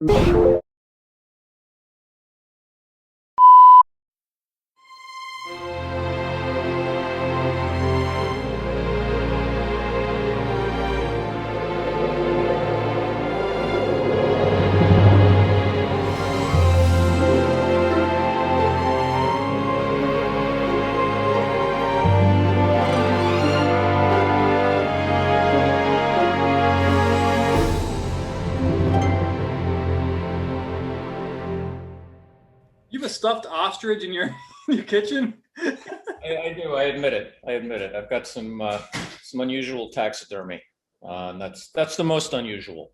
You have a stuffed ostrich in your in your kitchen? I do. I admit it. I admit it. I've got some unusual taxidermy, and that's the most unusual.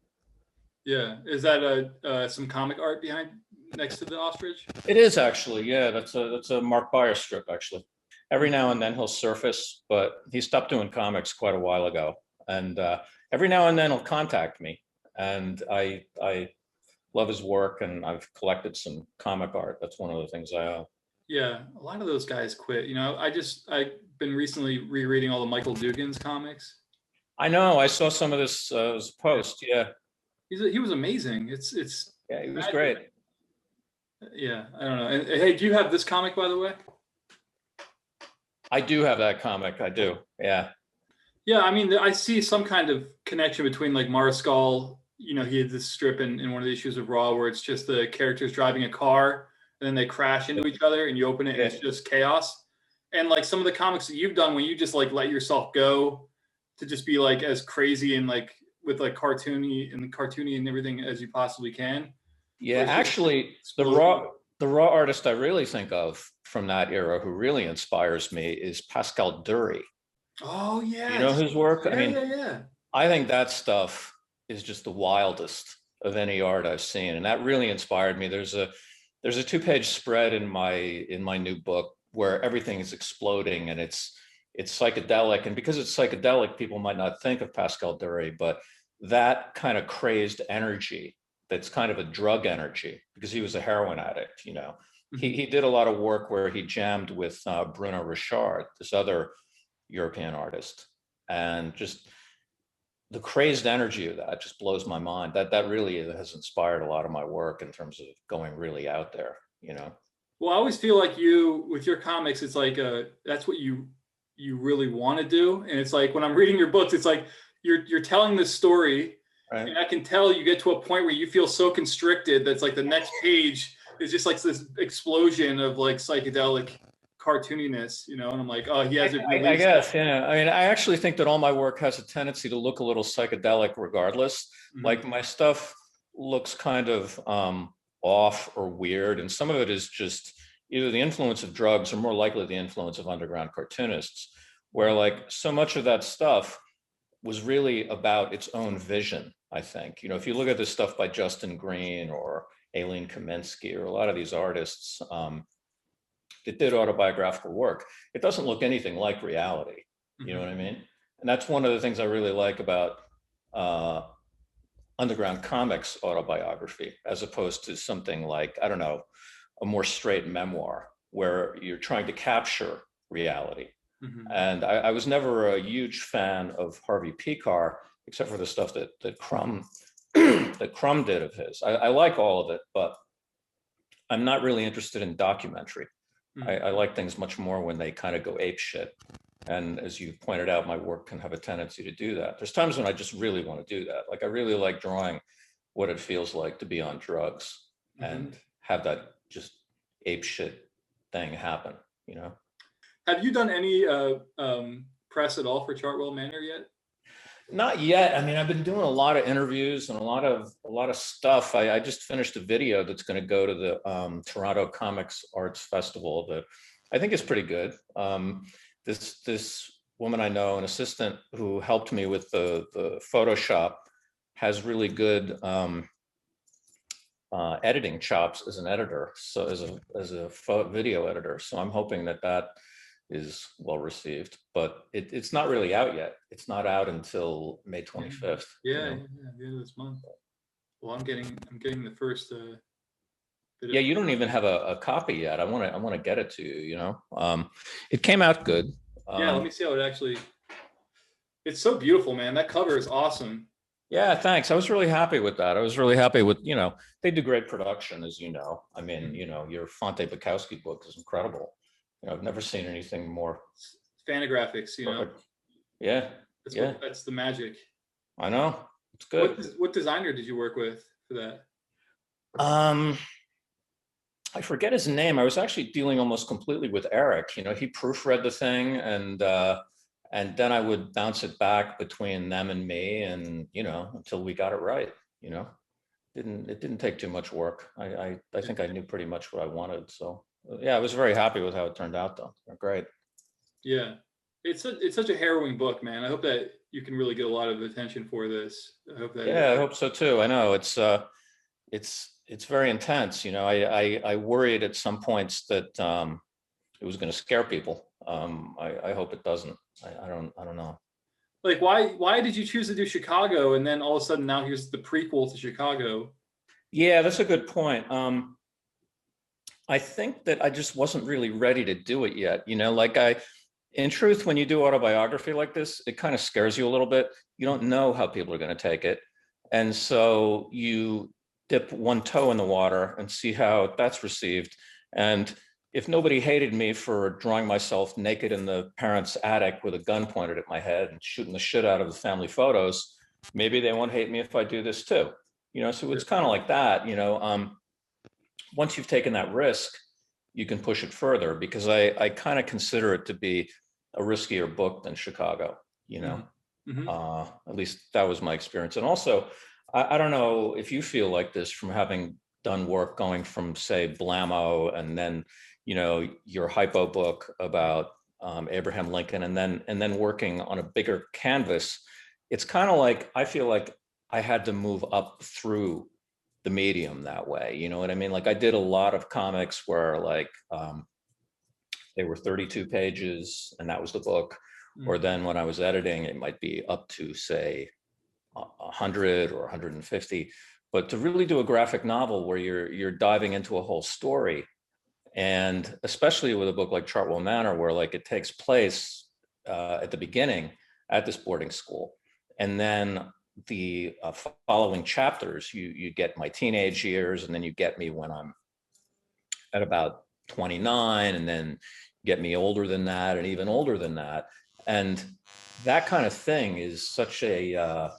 Yeah. Is that some comic art behind next to the ostrich? It is actually. Yeah, that's a Mark Beyer strip actually. Every now and then he'll surface, but he stopped doing comics quite a while ago. And every now and then he'll contact me, and I love his work, and I've collected some comic art. That's one of the things I own. Yeah, a lot of those guys quit. I've been recently rereading all the Michael Dugan's comics. I know. I saw some of this Yeah, post. Yeah, he was amazing. It's yeah, he was magic. great. Yeah, I don't know. And hey, do you have this comic by the way? I do have that comic. I do. Yeah. Yeah, I mean, I see some kind of connection between like Mariscal. He had this strip in one of the issues of Raw where it's just the characters driving a car and then they crash into each other and you open it and it's just chaos. And like some of the comics that you've done when you just like let yourself go to just be like as crazy and like with like cartoony and everything as you possibly can. Yeah, actually, the raw artist I really think of from that era who really inspires me is Pascal Dury. Oh You know yes. his work? I Yeah, mean, yeah, yeah. I think that stuff is just the wildest of any art I've seen, and that really inspired me. There's a two-page spread in my new book where everything is exploding and it's psychedelic, and because it's psychedelic, people might not think of Pascal Dury, but that kind of crazed energy, that's kind of a drug energy, because he was a heroin addict. He did a lot of work where he jammed with Bruno Richard, this other European artist, and just the crazed energy of that just blows my mind. That really has inspired a lot of my work in terms of going really out there. Well, I always feel like you with your comics, it's like that's what you really want to do. And it's like when I'm reading your books, it's like you're telling this story, Right. and I can tell you get to a point where you feel so constricted that's like the next page is just like this explosion of like psychedelic cartooniness, and I'm like, oh, he has it I released. guess, yeah. I mean, I actually think that all my work has a tendency to look a little psychedelic regardless. Mhm. Like my stuff looks kind of off or weird, and some of it is just either the influence of drugs or more likely the influence of underground cartoonists, where like so much of that stuff was really about its own vision, I think. If you look at this stuff by Justin Green or Aileen Kaminsky or a lot of these artists, that did autobiographical work, it doesn't look anything like reality. You know Mhm. what I mean? And that's one of the things I really like about uh, underground comics autobiography, as opposed to something like, I don't know, a more straight memoir where you're trying to capture reality. Mhm. And I was never a huge fan of Harvey Pekar, except for the stuff that Crumb that Crumb did of his. I like all of it, but I'm not really interested in documentary. Mhm. I like things much more when they kind of go ape shit. And as you pointed out, my work can have a tendency to do that. There's times when I just really want to do that. Like I really like drawing what it feels like to be on drugs Mhm. and have that just ape shit thing happen. Have you done any press at all for Chartwell Manor yet? Not yet. I mean, I've been doing a lot of interviews and a lot of stuff. I just finished a video that's going to go to the Toronto Comics Arts Festival that I think is pretty good. This woman I know, an assistant who helped me with the Photoshop, has really good editing chops as an editor, so as a video editor. So I'm hoping that is well received, but it's not really out yet. It's not out until May Yeah, 25th. yeah, yeah, yeah, the end of this month. Well, I'm getting the first bit Yeah, of. you don't even have a copy yet. I want to get it to you. It came out good. Yeah, let Um, me see how it actually. It's so beautiful, man. That cover is awesome. Yeah, thanks. I was really happy with that. I was really happy with, they do great production, as you know. I mean, your Fonte Bukowski book is incredible. I've never seen anything more Fantagraphics, perfect. Yeah, yeah, that's the magic. I know. It's good. What designer did you work with for that? Um, I forget his name. I was actually dealing almost completely with Eric. He proofread the thing, and then I would bounce it back between them and me, and until we got it right. You know, it didn't take too much work. I think I knew pretty much what I wanted. So yeah, I was very happy with how it turned out, though. They're great. Yeah, it's such a harrowing book, man. I hope that you can really get a lot of attention for this. I hope that Yeah, I hope so too. I know it's very intense. I worried at some points that it was going to scare people. I hope it doesn't. I don't know. like why did you choose to do Chicago and then all of a sudden now here's the prequel to Chicago? Yeah, that's a good point. I think that I just wasn't really ready to do it yet. In truth, when you do autobiography like this, it kind of scares you a little bit. You don't know how people are going to take it. And so you dip one toe in the water and see how that's received. And if nobody hated me for drawing myself naked in the parents' attic with a gun pointed at my head and shooting the shit out of the family photos, maybe they won't hate me if I do this too. So it's kind of like that. Once you've taken that risk, you can push it further, because I kind of consider it to be a riskier book than Chicago. Mm-hmm. At least that was my experience. And also, I don't know if you feel like this from having done work going from, say, Blammo, and then your hypo book about Abraham Lincoln, and then working on a bigger canvas. It's kind of like, I feel like I had to move up through the medium that way. You know what I mean? Like, I did a lot of comics where, like, they were 32 pages and that was the book. Or then when I was editing, it might be up to, say, 100 or 150. But to really do a graphic novel where you're diving into a whole story, and especially with a book like Chartwell Manor, where, like, it takes place at the beginning at this boarding school, and then the following chapters, you get my teenage years, and then you get me when I'm at about 29, and then get me older than that, and even older than that. And that kind of thing is such a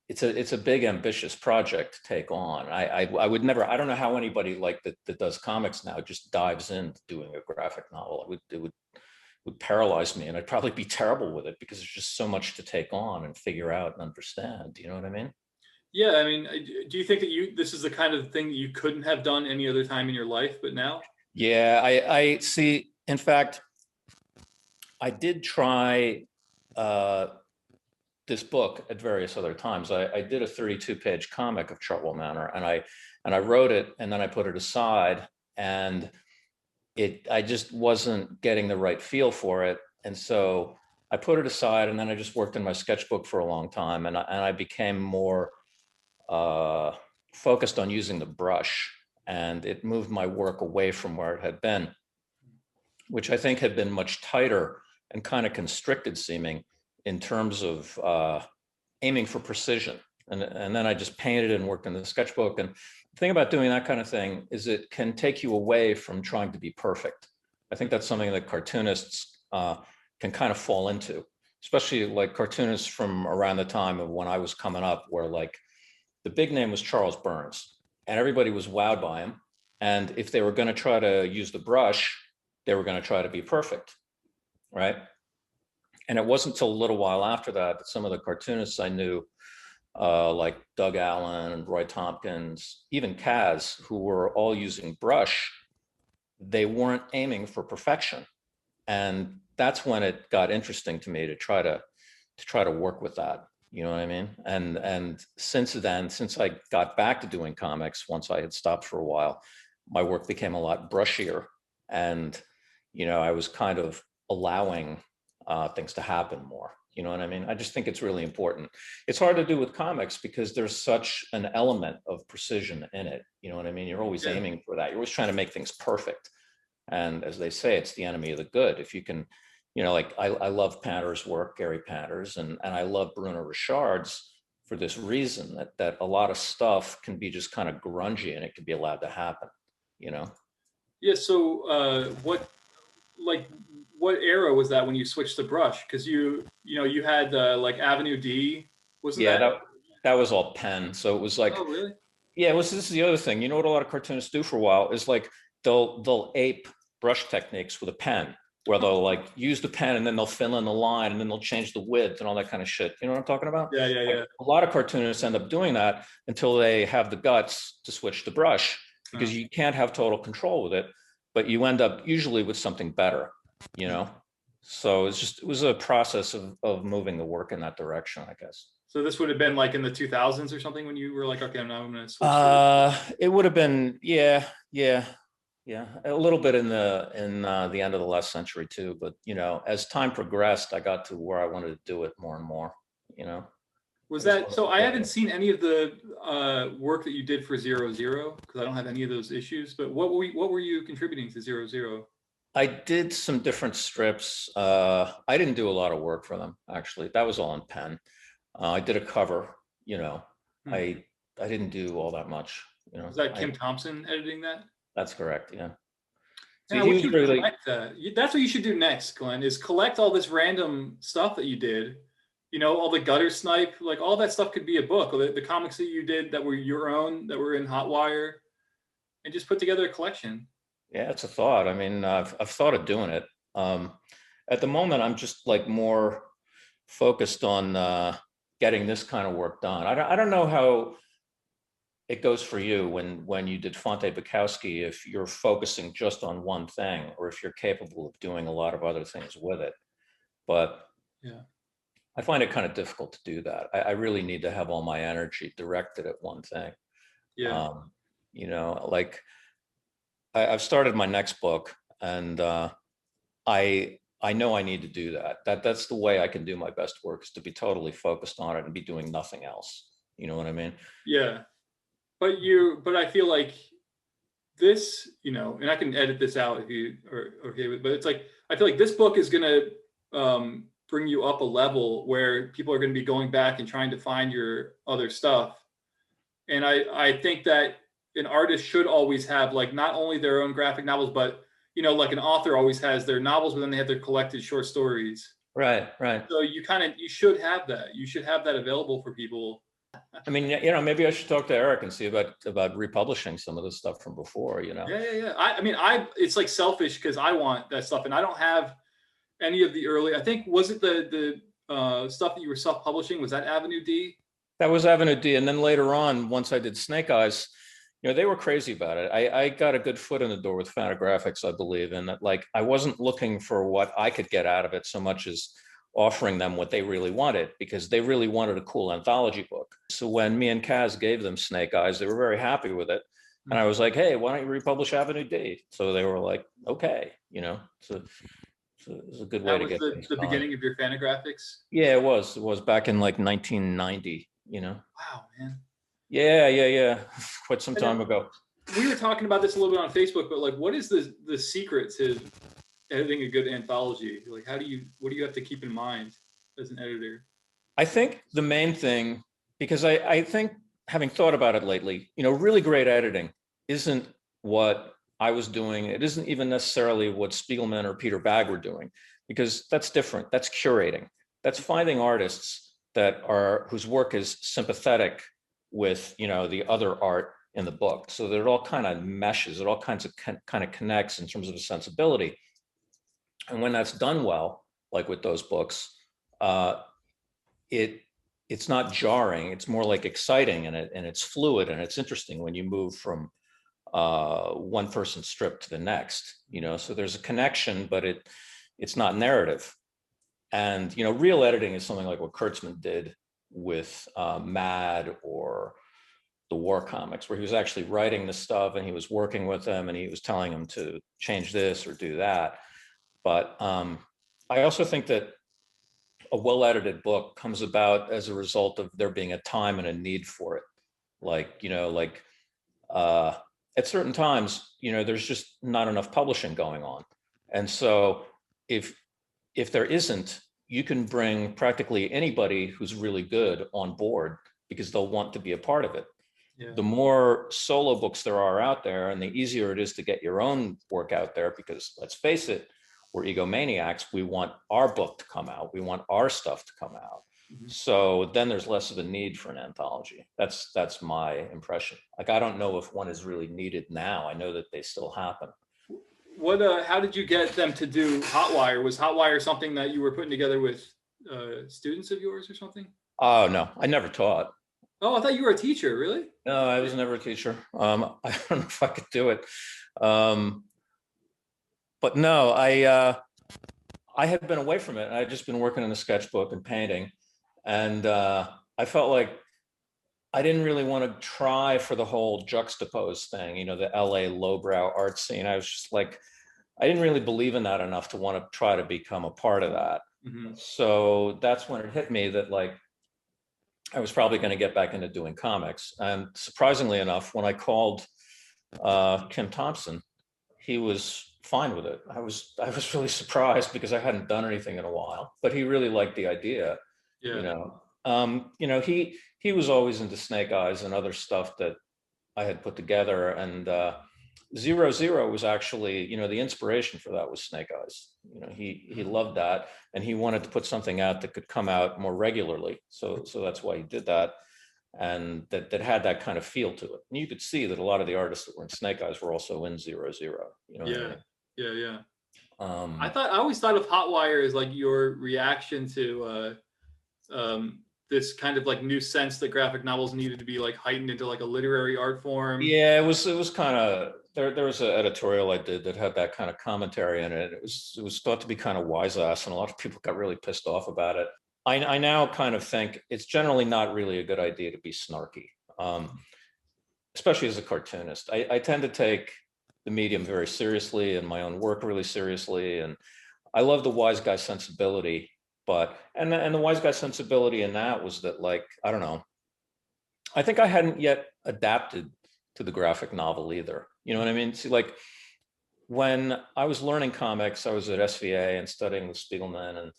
it's a big ambitious project to take on. I would never. I don't know how anybody like that does comics now just dives into doing a graphic novel. It would paralyze me, and I'd probably be terrible with it, because there's just so much to take on and figure out and understand. You know what I mean? Yeah, I mean, do you think that this is the kind of thing that you couldn't have done any other time in your life, but now? Yeah, I see. In fact, I did try this book at various other times. I did a 32-page comic of Chartwell Manor, and I wrote it, and then I put it aside, and I just wasn't getting the right feel for it. And so I put it aside, and then I just worked in my sketchbook for a long time, and I became more focused on using the brush, and it moved my work away from where it had been, which I think had been much tighter and kind of constricted seeming in terms of aiming for precision. And then I just painted and worked in the sketchbook. And the thing about doing that kind of thing is it can take you away from trying to be perfect. I think that's something that cartoonists can kind of fall into, especially like cartoonists from around the time of when I was coming up, where, like, the big name was Charles Burns, and everybody was wowed by him. And if they were going to try to use the brush, they were going to try to be perfect, right? And it wasn't until a little while after that some of the cartoonists I knew, like Doug Allen and Roy Tompkins, even Kaz, who were all using brush, they weren't aiming for perfection. And that's when it got interesting to me to try to work with that. You know what I mean? And since then, since I got back to doing comics, once I had stopped for a while, my work became a lot brushier, and I was kind of allowing things to happen more. You know what I mean? I just think it's really important. It's hard to do with comics because there's such an element of precision in it. You know what I mean? You're always aiming for that. You're always trying to make things perfect. And as they say, it's the enemy of the good. If you can, like, I love Panter's work, Gary Panter's, and I love Bruno Richard's for this reason, that a lot of stuff can be just kind of grungy and it can be allowed to happen, you know? Yeah. So, like, what era was that when you switched to brush? Because you had like Avenue D, wasn't Yeah, that? that was all pen. So it was like, Oh, really? yeah, this is the other thing. You know what a lot of cartoonists do for a while is like they'll ape brush techniques with a pen, where they'll like use the pen and then they'll fill in the line and then they'll change the width and all that kind of shit. You know what I'm talking about? Yeah, yeah, Like yeah. a lot of cartoonists end up doing that until they have the guts to switch to brush, Oh. because you can't have total control with it, but you end up usually with something better, you know? So it was a process of moving the work in that direction, I guess. So this would have been like in the 2000s or something when you were like, okay, now I'm going to switch It would have been, yeah, a little bit in the end of the last century too. But you know, as time progressed, I got to where I wanted to do it more and more. You know, Was I just that wanted so? I to haven't seen any of the work that you did for Zero Zero because I don't have any of those issues. But what were you contributing to Zero Zero? I did some different strips. I didn't do a lot of work for them actually. That was all in pen. I did a cover. You know, Hmm. I didn't do all that much. You know, Was that I Kim Thompson editing that? that's correct. Yeah. So Yeah, I he wish was you would really, collect that. That's what you should do next, Glenn, is collect all this random stuff that you did. All the gutter snipe, like all that stuff could be a book. The comics that you did that were your own, that were in Hotwire, and just put together a collection. yeah, it's a thought. I mean, I've thought of doing it. Um, at the moment, I'm just like more focused on getting this kind of work done. I don't know how it goes for you when you did Fonte Bukowski, if you're focusing just on one thing or if you're capable of doing a lot of other things with it. But Yeah. I find it kind of difficult to do that. I really need to have all my energy directed at one thing. Yeah. Um, you know, like I've started my next book, and I know I need to do that. That's the way I can do my best work, is to be totally focused on it and be doing nothing else. You know what I mean? Yeah. But I feel like this, and I can edit this out if you are okay with, but it's like, I feel like this book is going to bring you up a level where people are going to be going back and trying to find your other stuff. And I think that an artist should always have like not only their own graphic novels, but like an author always has their novels, but then they have their collected short stories. Right, right. So you should have that. You should have that available for people. I mean, you know, maybe I should talk to Eric and see about republishing some of the stuff from before. You know? Yeah, yeah, yeah. I mean, it's like selfish because I want that stuff, and I don't have any of the early. I think was it the stuff that you were self-publishing? Was that Avenue D? That was Avenue D, and then later on, once I did Snake Eyes, you know, they were crazy about it. I got a good foot in the door with Fantagraphics, I believe, and that like I wasn't looking for what I could get out of it so much as offering them what they really wanted, because they really wanted a cool anthology book. So when me and Kaz gave them Snake Eyes, they were very happy with it. And I was like, hey, why don't you republish Avenue D? So they were like, okay, you know, so it was a good way That to was get the things the going. beginning of your Fantagraphics. Yeah, it was. It was back in like 1990, you know? Wow, man. Yeah. Quite some And time ago. we were talking about this a little bit on Facebook, but like, what is the secret to editing a good anthology? Like, what do you have to keep in mind as an editor? I think the main thing, because I think, having thought about it lately, you know, really great editing isn't what I was doing. It isn't even necessarily what Spiegelman or Peter Bagg were doing, because that's different. That's curating. That's finding artists whose work is sympathetic with, you know, the other art in the book, so that it all kind of meshes. It all kind of connects in terms of a sensibility. And when that's done well, like with those books, uh, it's not jarring. It's more like exciting, and it's fluid and it's interesting when you move from one person strip to the next. You know, so there's a connection, but it's not narrative. And you know, real editing is something like what Kurtzman did with Mad or the War comics, where he was actually writing the stuff and he was working with them and he was telling them to change this or do that. But I also think that a well-edited book comes about as a result of there being a time and a need for it. Like, you know, like uh, at certain times, you know, there's just not enough publishing going on. And so if there isn't, you can bring practically anybody who's really good on board because they'll want to be a part of it. Yeah. The more solo books there are out there, and the easier it is to get your own work out there, because let's face it, we're egomaniacs. We want our book to come out. We want our stuff to come out. Mhm. So then there's less of a need for an anthology. That's my impression. Like, I don't know if one is really needed now. I know that they still happen. What? How did you get them to do Hotwire? Was Hotwire something that you were putting together with students of yours or something? Oh, no, I never taught. Oh, I thought you were a teacher. Really? No, I was never a teacher. I don't know if I could do it. But no, I had been away from it. I had just been working on the sketchbook and painting. And I felt like I didn't really want to try for the whole juxtapose thing, you know, the LA lowbrow art scene. I was just like, I didn't really believe in that enough to want to try to become a part of that. Mm-hmm. So that's when it hit me that, like, I was probably going to get back into doing comics. And surprisingly enough, when I called Kim Thompson, he was fine with it. I was really surprised, because I hadn't done anything in a while, but he really liked the idea. Yeah. You know, he was always into Snake Eyes and other stuff that I had put together. And 0 was actually, you know, the inspiration for that was Snake Eyes. You know, he loved that, and he wanted to put something out that could come out more regularly. So that's why he did that, and that had that kind of feel to it. And you could see that a lot of the artists that were in Snake Eyes were also in 0. You know what I mean? Yeah. Um, I always thought of Hotwire as like your reaction to this kind of like new sense that graphic novels needed to be like heightened into like a literary art form. Yeah, it was kind of, there was an editorial I did that had that kind of commentary in it. It was thought to be kind of wise ass, and a lot of people got really pissed off about it. I now kind of think it's generally not really a good idea to be snarky, especially as a cartoonist. I tend to take the medium very seriously and my own work really seriously, and I love the wise guy sensibility. But and the wise guy sensibility in that was that, like, I don't know, I think I hadn't yet adapted to the graphic novel either. You know what I mean? See, like, when I was learning comics, I was at SVA and studying with Spiegelman, and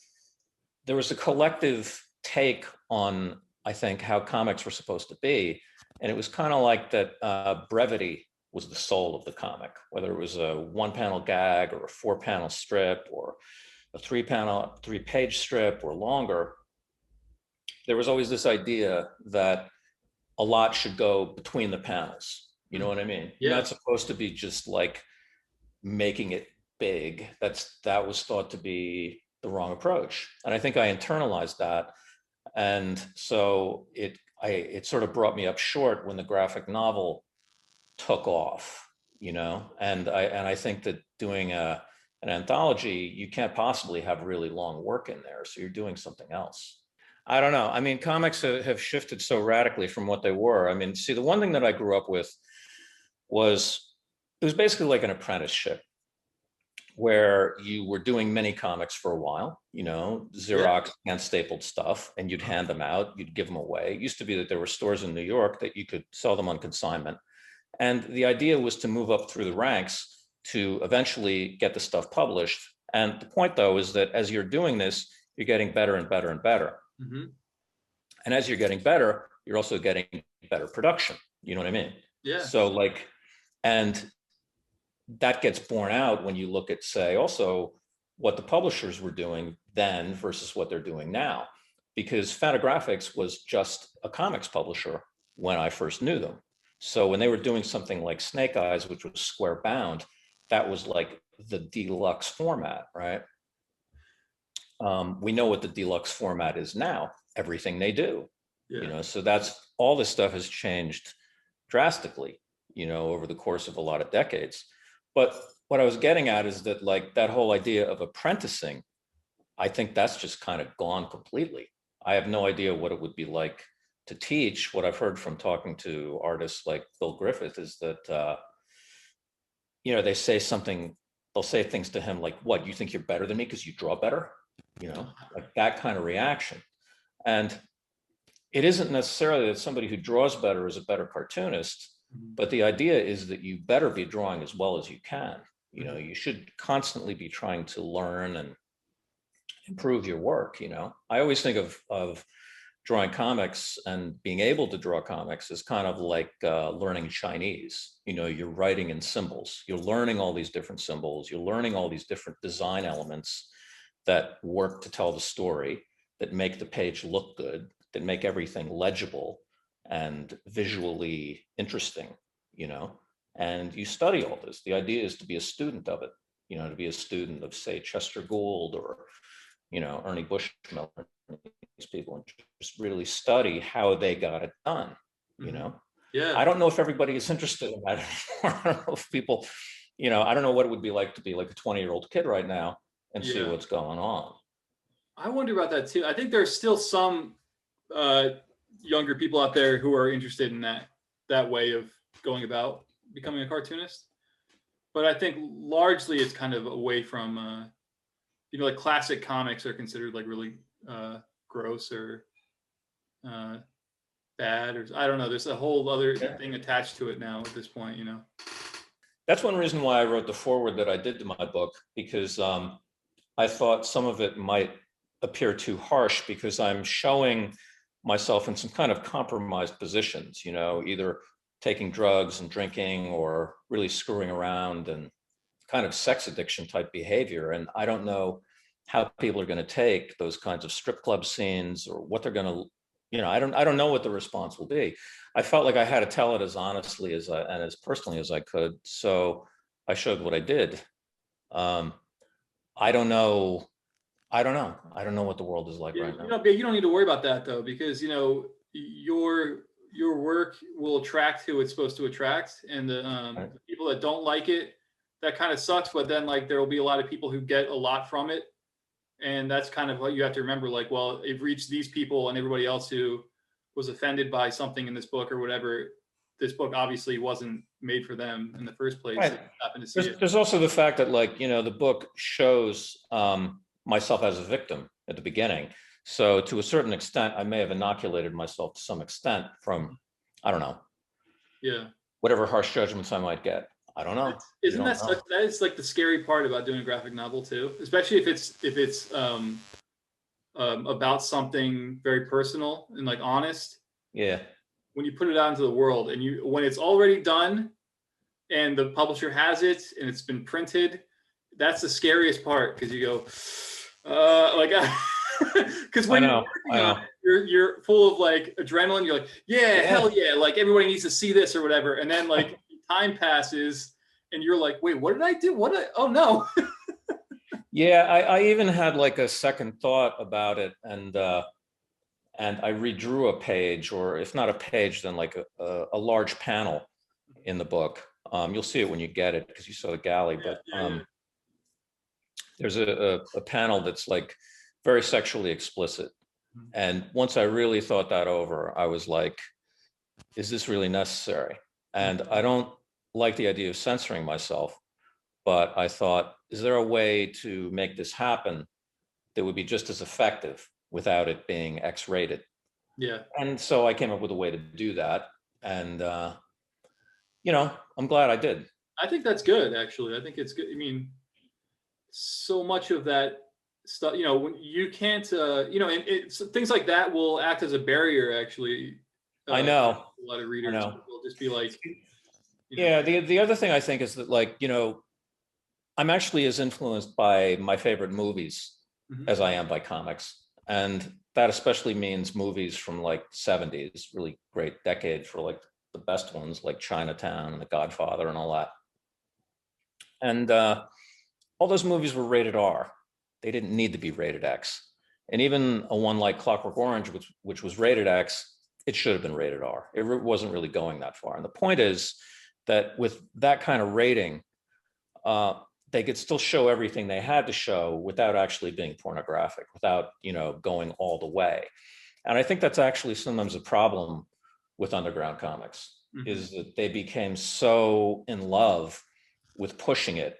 there was a collective take on, I think, how comics were supposed to be. And it was kind of like that brevity was the soul of the comic, whether it was a 1-panel gag or a 4-panel strip or a 3-page strip or longer. There was always this idea that a lot should go between the panels. You know what I mean? Yeah. You're not supposed to be just like making it big. That was thought to be the wrong approach. And I think I internalized that. And so it sort of brought me up short when the graphic novel took off, you know? And I think that doing an anthology, you can't possibly have really long work in there. So you're doing something else. I don't know. I mean, comics have shifted so radically from what they were. I mean, see, the one thing that I grew up with was, it was basically like an apprenticeship where you were doing mini comics for a while, you know, Xerox and stapled stuff, and you'd hand them out, you'd give them away. It used to be that there were stores in New York that you could sell them on consignment. And the idea was to move up through the ranks to eventually get the stuff published. And the point, though, is that as you're doing this, you're getting better and better and better. Mm-hmm. And as you're getting better, you're also getting better production. You know what I mean? Yeah. So, like, and that gets borne out when you look at, say, also what the publishers were doing then versus what they're doing now. Because Fantagraphics was just a comics publisher when I first knew them. So when they were doing something like Snake Eyes, which was square bound, that was like the deluxe format, right? We know what the deluxe format is now, everything they do, you know, so that's, all this stuff has changed drastically, you know, over the course of a lot of decades. But what I was getting at is that, like, that whole idea of apprenticing, I think that's just kind of gone completely. I have no idea what it would be like to teach. What I've heard from talking to artists like Bill Griffith is that, you know, they'll say things to him like, what, you think you're better than me because you draw better? You know, like that kind of reaction. And it isn't necessarily that somebody who draws better is a better cartoonist, but the idea is that you better be drawing as well as you can. You know, you should constantly be trying to learn and improve your work. You know, I always think of drawing comics and being able to draw comics is kind of like learning Chinese. You know, you're writing in symbols. You're learning all these different symbols. You're learning all these different design elements that work to tell the story, that make the page look good, that make everything legible and visually interesting, you know? And you study all this. The idea is to be a student of it, you know, to be a student of, say, Chester Gould or, you know, Ernie Bushmiller, these people, and just really study how they got it done, you know? Yeah. I don't know if everybody is interested in that anymore. I don't know if people, you know, I don't know what it would be like to be like a 20-year-old kid right now and see what's going on. I wonder about that too. I think there's still some younger people out there who are interested in that way of going about becoming a cartoonist. But I think largely it's kind of away from, you know, like classic comics are considered like really gross or bad, or I don't know. There's a whole other thing attached to it now at this point, you know. That's one reason why I wrote the foreword that I did to my book, because I thought some of it might appear too harsh because I'm showing myself in some kind of compromised positions, you know, either taking drugs and drinking or really screwing around and kind of sex addiction type behavior. And I don't know how people are going to take those kinds of strip club scenes or what they're going to, you know, I don't know what the response will be. I felt like I had to tell it as honestly and as personally as I could. So I showed what I did. I don't know. I don't know what the world is like right now. You don't need to worry about that though, because you know your work will attract who it's supposed to attract, and the people that don't like it, that kind of sucks. But then like there will be a lot of people who get a lot from it, and that's kind of what you have to remember. Like, well, it reached these people and everybody else who was offended by something in this book or whatever. This book obviously wasn't made for them in the first place. Right. Happened to see it. There's also the fact that, like, you know, the book shows myself as a victim at the beginning. So to a certain extent, I may have inoculated myself to some extent from, I don't know, whatever harsh judgments I might get. I don't know. Isn't that such, that is like the scary part about doing a graphic novel too, especially if it's about something very personal and like honest. Yeah. When you put it out into the world and when it's already done and the publisher has it and it's been printed, that's the scariest part, because you go, because when you're working on it, you're full of like adrenaline. You're like, yeah, hell yeah, like everybody needs to see this or whatever. And then like time passes and you're like, wait, what did I do? Oh no. Yeah, I even had like a second thought about it, and I redrew a page, or if not a page, then like a large panel in the book. You'll see it when you get it because you saw the galley, but there's a panel that's like very sexually explicit. And once I really thought that over, I was like, is this really necessary? And I don't like the idea of censoring myself, but I thought, is there a way to make this happen that would be just as effective without it being X-rated? Yeah. And so I came up with a way to do that. And, you know, I'm glad I did. I think that's good, actually. I think it's good. I mean, so much of that stuff, you know, when you can't, you know, and things like that will act as a barrier, actually. I know. A lot of readers will just be like, yeah. The other thing I think is that, like, you know, I'm actually as influenced by my favorite movies as I am by comics. And that especially means movies from like 70s, really great decade for like the best ones, like Chinatown and The Godfather and all that. And all those movies were rated R. They didn't need to be rated X. And even a one like Clockwork Orange, which was rated X, it should have been rated R. It wasn't really going that far. And the point is that with that kind of rating, they could still show everything they had to show without actually being pornographic, without, you know, going all the way. And I think that's actually sometimes a problem with underground comics, is that they became so in love with pushing it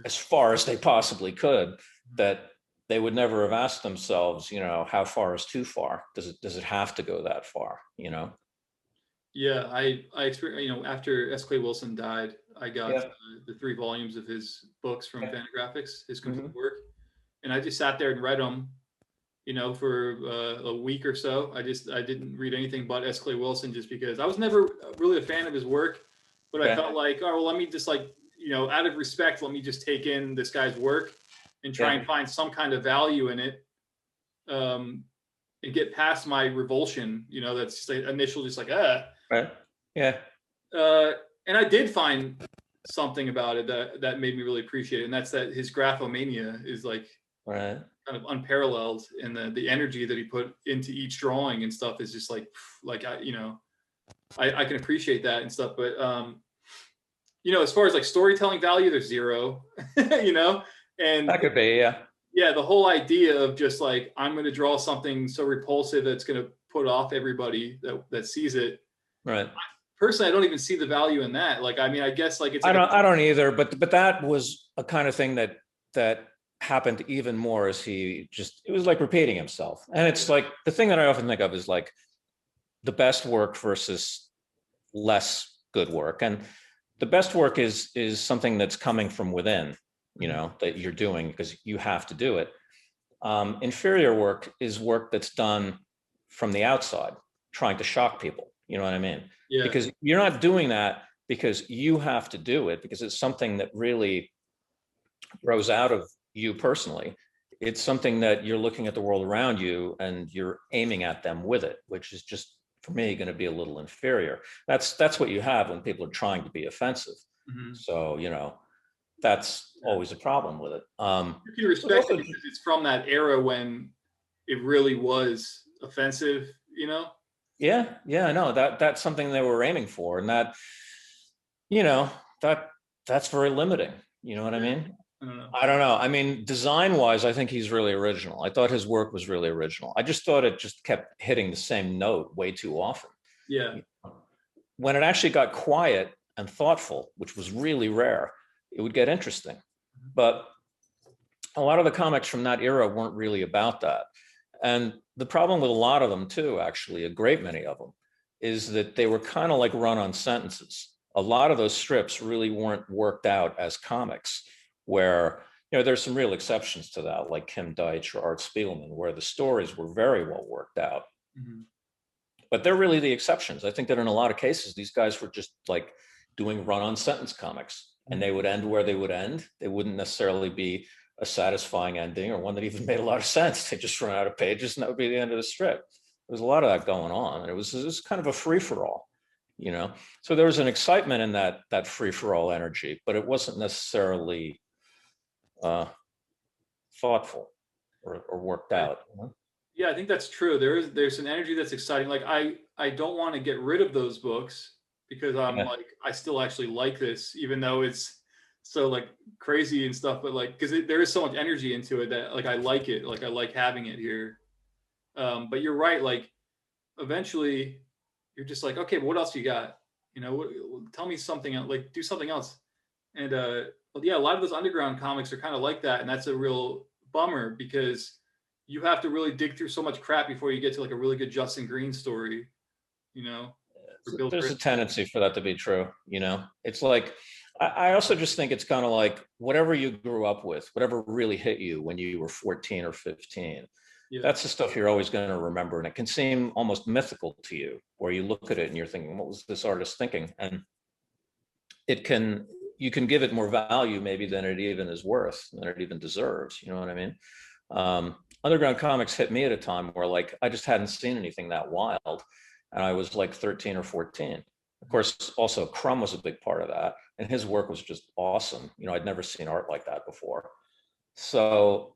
as far as they possibly could that they would never have asked themselves, you know, how far is too far? Does it have to go that far, you know? Yeah, I experienced, you know, after S. Clay Wilson died, I got the 3 volumes of his books from Fantagraphics, his complete work. And I just sat there and read them. you know, for a week or so. I didn't read anything but S. Clay Wilson just because I was never really a fan of his work, but I felt like, oh, well, let me just like, you know, out of respect, let me just take in this guy's work and try and find some kind of value in it, and get past my revulsion, you know, that's just like initial, just like, Right. Yeah. and I did find something about it that made me really appreciate it. And that's that his graphomania is like Right. kind of unparalleled, and the energy that he put into each drawing and stuff is just like you know, I can appreciate that and stuff. But you know, as far as like storytelling value, there's zero, you know, and That could be, yeah. yeah, the whole idea of just like, I'm going to draw something so repulsive that's going to put off everybody that sees it. Right. Personally, I don't even see the value in that. Like, I mean, I guess like it's like I don't either, but that was a kind of thing that happened even more as it was like repeating himself. And it's like the thing that I often think of is like the best work versus less good work. And the best work is something that's coming from within, you know, that you're doing because you have to do it. Inferior work is work that's done from the outside, trying to shock people. You know what I mean? Yeah. Because you're not doing that because you have to do it, because it's something that really grows out of you personally. It's something that you're looking at the world around you and you're aiming at them with it, which is just, for me, going to be a little inferior. That's what you have when people are trying to be offensive. Mm-hmm. So, you know, that's always a problem with it. You can respect it because it's from that era when it really was offensive, you know? Yeah, I know that's something they were aiming for, and that, you know, that's very limiting. You know what I mean? I don't know. I mean, design-wise, I think he's really original. I thought his work was really original. I just thought it just kept hitting the same note way too often. Yeah. When it actually got quiet and thoughtful, which was really rare, it would get interesting. But a lot of the comics from that era weren't really about that. And the problem with a lot of them too, actually, a great many of them, is that they were kind of like run-on sentences. A lot of those strips really weren't worked out as comics, where, you know, there's some real exceptions to that, like Kim Deitch or Art Spiegelman, where the stories were very well worked out. Mm-hmm. But they're really the exceptions. I think that in a lot of cases, these guys were just like doing run-on sentence comics, and they would end where they would end. They wouldn't necessarily be a satisfying ending or one that even made a lot of sense. They just run out of pages and that would be the end of the strip. There was a lot of that going on, and it was kind of a free-for-all, you know? So there was an excitement in that free-for-all energy, but it wasn't necessarily thoughtful or worked out. You know? Yeah, I think that's true. There's an energy that's exciting. Like I don't want to get rid of those books because I'm like, I still actually like this, even though it's so like crazy and stuff, but like, because there is so much energy into it that like I like it, like I like having it here. But you're right, like eventually you're just like, okay, but what else you got? You know, tell me something else, like do something else. And yeah, a lot of those underground comics are kind of like that, and that's a real bummer because you have to really dig through so much crap before you get to like a really good Justin Green story, you know. There's a tendency for that to be true, you know. It's like, I also just think it's kind of like whatever you grew up with, whatever really hit you when you were 14 or 15, that's the stuff you're always going to remember. And it can seem almost mythical to you, where you look at it and you're thinking, what was this artist thinking? And you can give it more value maybe than it even is worth, than it even deserves. You know what I mean? Underground comics hit me at a time where like I just hadn't seen anything that wild, and I was like 13 or 14. Of course, also Crumb was a big part of that, and his work was just awesome. You know, I'd never seen art like that before. So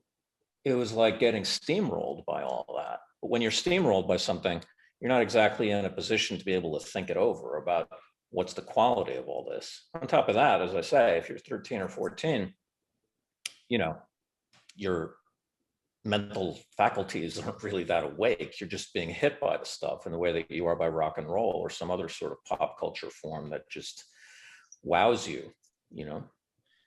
it was like getting steamrolled by all that. But when you're steamrolled by something, you're not exactly in a position to be able to think it over about what's the quality of all this. On top of that, as I say, if you're 13 or 14, you know, your mental faculties aren't really that awake. You're just being hit by the stuff in the way that you are by rock and roll or some other sort of pop culture form that just wows you, you know?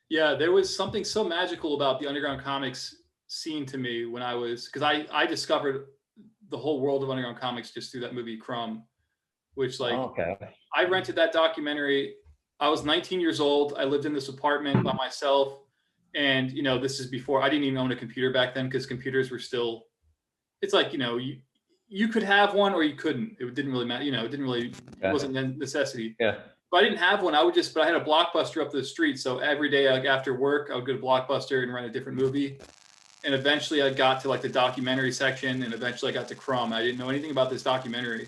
Yeah, there was something so magical about the underground comics scene to me when I was, because I discovered the whole world of underground comics just through that movie Crumb, which like, I rented that documentary. I was 19 years old. I lived in this apartment by myself. And, you know, this is before, I didn't even own a computer back then because computers were still it's like, you could have one or you couldn't. It didn't really matter. It wasn't a necessity. Yeah. If I didn't have one, but I had a Blockbuster up the street. So every day, like after work, I would go to Blockbuster and rent a different movie. And eventually I got to like the documentary section, and eventually I got to Crumb. I didn't know anything about this documentary.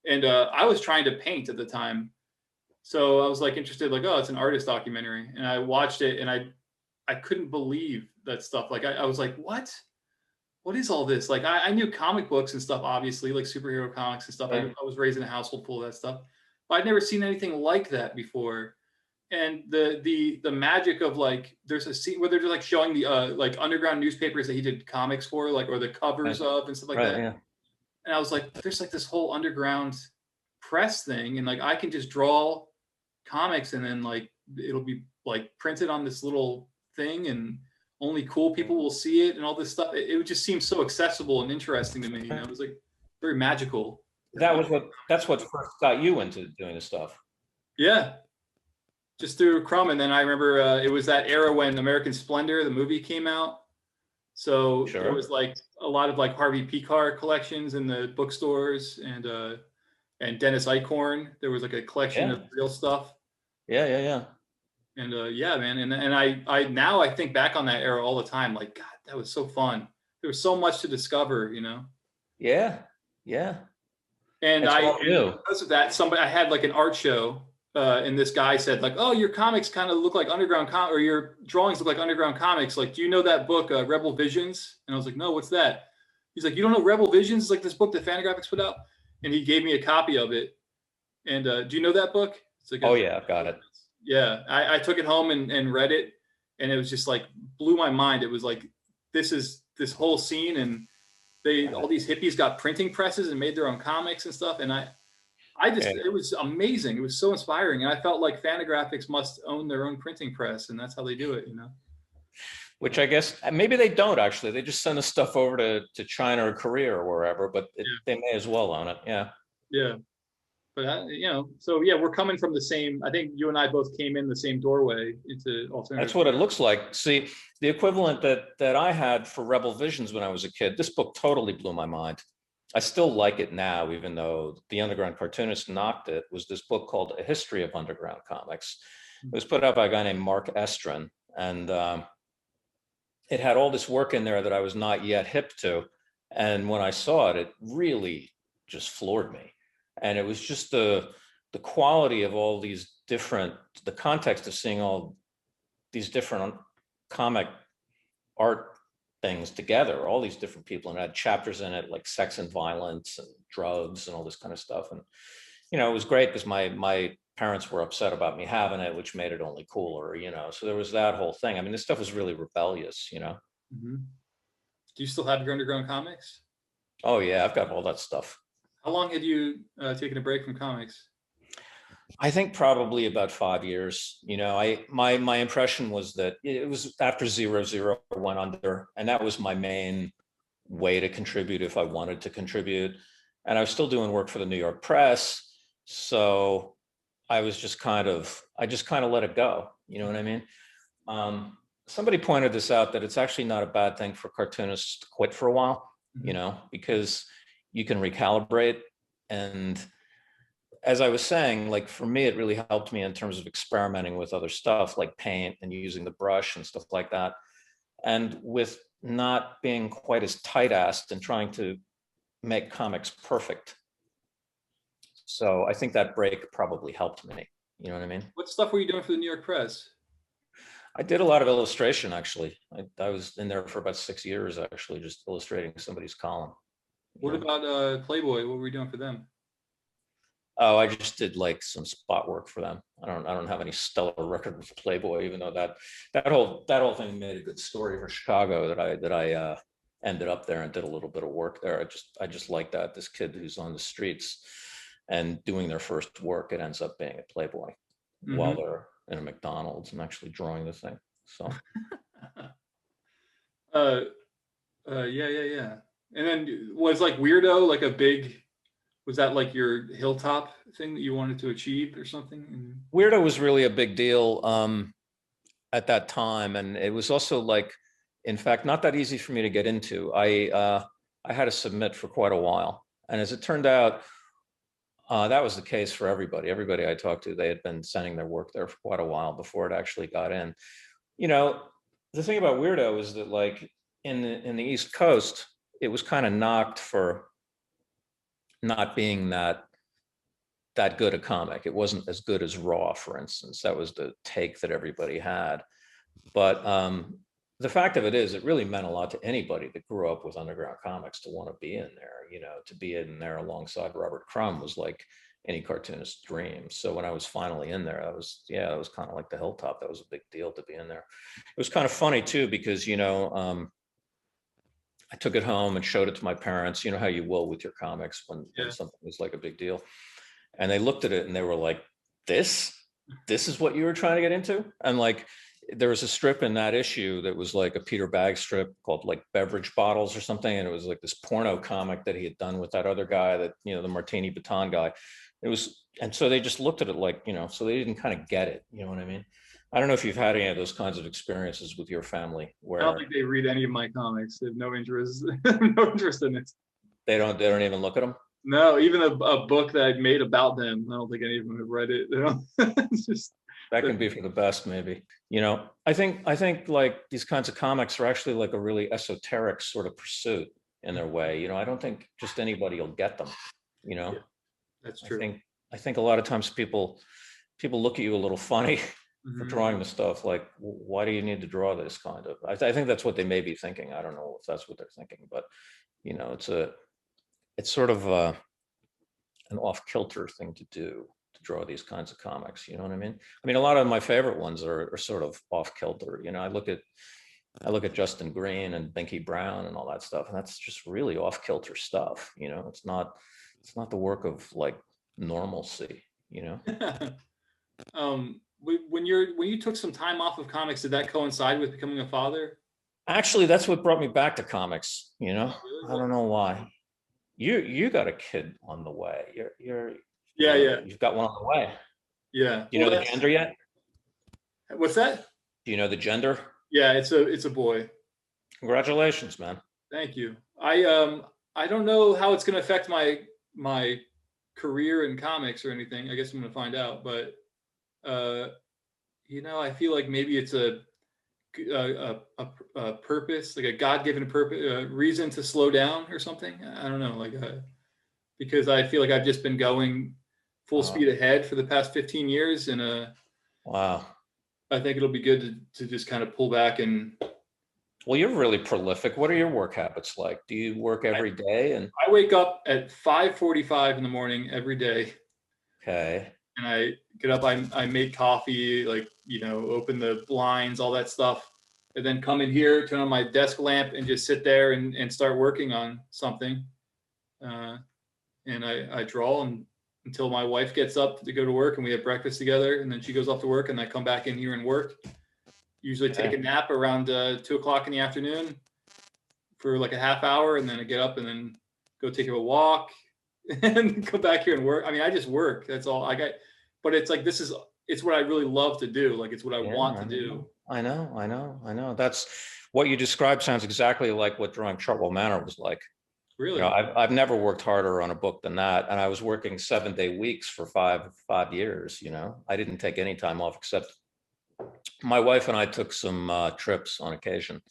And I was trying to paint at the time. So I was like interested, like, oh, it's an artist documentary. And I watched it, and I couldn't believe that stuff. Like I was like, what? What is all this? Like I knew comic books and stuff, obviously, like superhero comics and stuff. Right. I was raised in a household full of that stuff. But I'd never seen anything like that before. And the magic of like, there's a scene where they're like showing the like underground newspapers that he did comics for, like, or the covers of and stuff like that. Yeah. And I was like, there's like this whole underground press thing, and like I can just draw comics, and then like it'll be like printed on this little thing, and only cool people will see it, and all this stuff. It would just seem so accessible and interesting to me. It was like very magical. That's what first got you into doing this stuff. Yeah, just through Crumb. And then I remember it was that era when American Splendor, the movie, came out. So there was like a lot of like Harvey Pekar collections in the bookstores, and Dennis Eichhorn. There was like a collection of real stuff. Yeah. And yeah, man. And I now I think back on that era all the time. Like, God, that was so fun. There was so much to discover, Yeah. And because of that, I had like an art show, and this guy said like, "Oh, your comics kind of look like underground or your drawings look like underground comics. Like, do you know that book, Rebel Visions?" And I was like, "No, what's that?" He's like, "You don't know Rebel Visions? It's like this book that Fantagraphics put out." And he gave me a copy of it. And do you know that book? It's like I've got it. Yeah, I took it home and read it, and it was just like blew my mind. It was like, this is this whole scene, and all these hippies got printing presses and made their own comics and stuff. And it was amazing. It was so inspiring. And I felt like Fantagraphics must own their own printing press, and that's how they do it, Which I guess maybe they don't actually. They just send the stuff over to China or Korea or wherever, but they may as well own it. Yeah. Yeah. But, so yeah, we're coming from the same, I think you and I both came in the same doorway into alternative. That's what it looks like. See, the equivalent that I had for Rebel Visions when I was a kid, this book totally blew my mind. I still like it now, even though the underground cartoonist knocked it, was this book called A History of Underground Comics. It was put out by a guy named Mark Estrin, and it had all this work in there that I was not yet hip to. And when I saw it, it really just floored me. And it was just the quality of all these different, the context of seeing all these different comic art things together, all these different people, and it had chapters in it like sex and violence and drugs and all this kind of stuff. And, it was great because my parents were upset about me having it, which made it only cooler, so there was that whole thing. I mean, this stuff was really rebellious, Mm-hmm. Do you still have your underground comics? Oh yeah, I've got all that stuff. How long had you taken a break from comics? I think probably about 5 years. My impression was that it was after 0-0 went under, and that was my main way to contribute if I wanted to contribute. And I was still doing work for the New York Press, so I just kind of let it go. You know what I mean? Somebody pointed this out, that it's actually not a bad thing for cartoonists to quit for a while, because you can recalibrate. And as I was saying, like for me, it really helped me in terms of experimenting with other stuff like paint and using the brush and stuff like that. And with not being quite as tight-assed and trying to make comics perfect. So I think that break probably helped me. You know what I mean? What stuff were you doing for the New York Press? I did a lot of illustration, actually. I was in there for about 6 years, actually, just illustrating somebody's column. What about Playboy? What were you doing for them? Oh, I just did like some spot work for them. I don't have any stellar record with Playboy, even though that whole thing made a good story for Chicago that I ended up there and did a little bit of work there. I just like that. This kid who's on the streets and doing their first work, it ends up being at Playboy while they're in a McDonald's and actually drawing the thing. So yeah. And then was like Weirdo like was that like your hilltop thing that you wanted to achieve or something? Weirdo was really a big deal at that time. And it was also like, in fact, not that easy for me to get into. I I had to submit for quite a while. And as it turned out, that was the case for everybody. Everybody I talked to, they had been sending their work there for quite a while before it actually got in. You know, the thing about Weirdo is that, like, in the East Coast, it was kind of knocked for not being that good a comic. It wasn't as good as Raw, for instance. That was the take that everybody had. But the fact of it is, it really meant a lot to anybody that grew up with underground comics to want to be in there. You know, to be in there alongside Robert Crumb was like any cartoonist's dream. So when I was finally in there, that was kind of like the hilltop. That was a big deal to be in there. It was kind of funny too, because, you know, I took it home and showed it to my parents. You know how you will with your comics when something was like a big deal. And they looked at it and they were like, this is what you were trying to get into? And like, there was a strip in that issue that was like a Peter Bagge strip called like Beverage Bottles or something. And it was like this porno comic that he had done with that other guy, that, you know, the Martini Baton guy. It was, and so they just looked at it like, you know, so they didn't kind of get it. You know what I mean? I don't know if you've had any of those kinds of experiences with your family where I don't think they read any of my comics. They have no interest, no interest in it. they don't even look at them. No, even a book that I made about them, I don't think any of them have read it. They don't. It's just that can be for the best, maybe. You know, I think like these kinds of comics are actually like a really esoteric sort of pursuit in their way. You know, I don't think just anybody will get them. You know, yeah, that's true. I think a lot of times people look at you a little funny for drawing the stuff. Like, why do you need to draw this kind of? I think that's what they may be thinking. I don't know if that's what they're thinking, but you know, it's sort of an off-kilter thing to do, to draw these kinds of comics. You know what I mean? I mean, a lot of my favorite ones are sort of off-kilter. You know, I look at Justin Green and Binky Brown and all that stuff, and that's just really off-kilter stuff. You know, it's not the work of like normalcy. You know. When you took some time off of comics, did that coincide with becoming a father? Actually, that's what brought me back to comics. You know, Oh, really? I don't know why. You got a kid on the way. Yeah. You've got one on the way. Yeah. Do you know the gender yet? What's that? Do you know the gender? Yeah, it's a boy. Congratulations, man. Thank you. I don't know how it's going to affect my career in comics or anything. I guess I'm going to find out, but you know, I feel like maybe it's a purpose, like a God-given purpose, reason to slow down or something. I don't know, like because I feel like I've just been going full speed ahead for the past 15 years, and wow, I think it'll be good to just kind of pull back. And well, you're really prolific. What are your work habits like? Do you work every day? And I wake up at 5:45 in the morning every day. Okay. And I get up, I make coffee, like, you know, open the blinds, all that stuff, and then come in here, turn on my desk lamp, and just sit there and start working on something. And I draw until my wife gets up to go to work, and we have breakfast together, and then she goes off to work, and I come back in here and work. Usually take a nap around 2:00 in the afternoon for like a half hour, and then I get up and then go take a walk and come back here and work. I mean, I just work. That's all I got. But it's like, it's what I really love to do. Like, it's what I want to do. I know. That's what you described sounds exactly like what drawing Chartwell Manor was like. Really? You know, I've never worked harder on a book than that. And I was working 7-day weeks for five years. You know, I didn't take any time off, except my wife and I took some trips on occasion,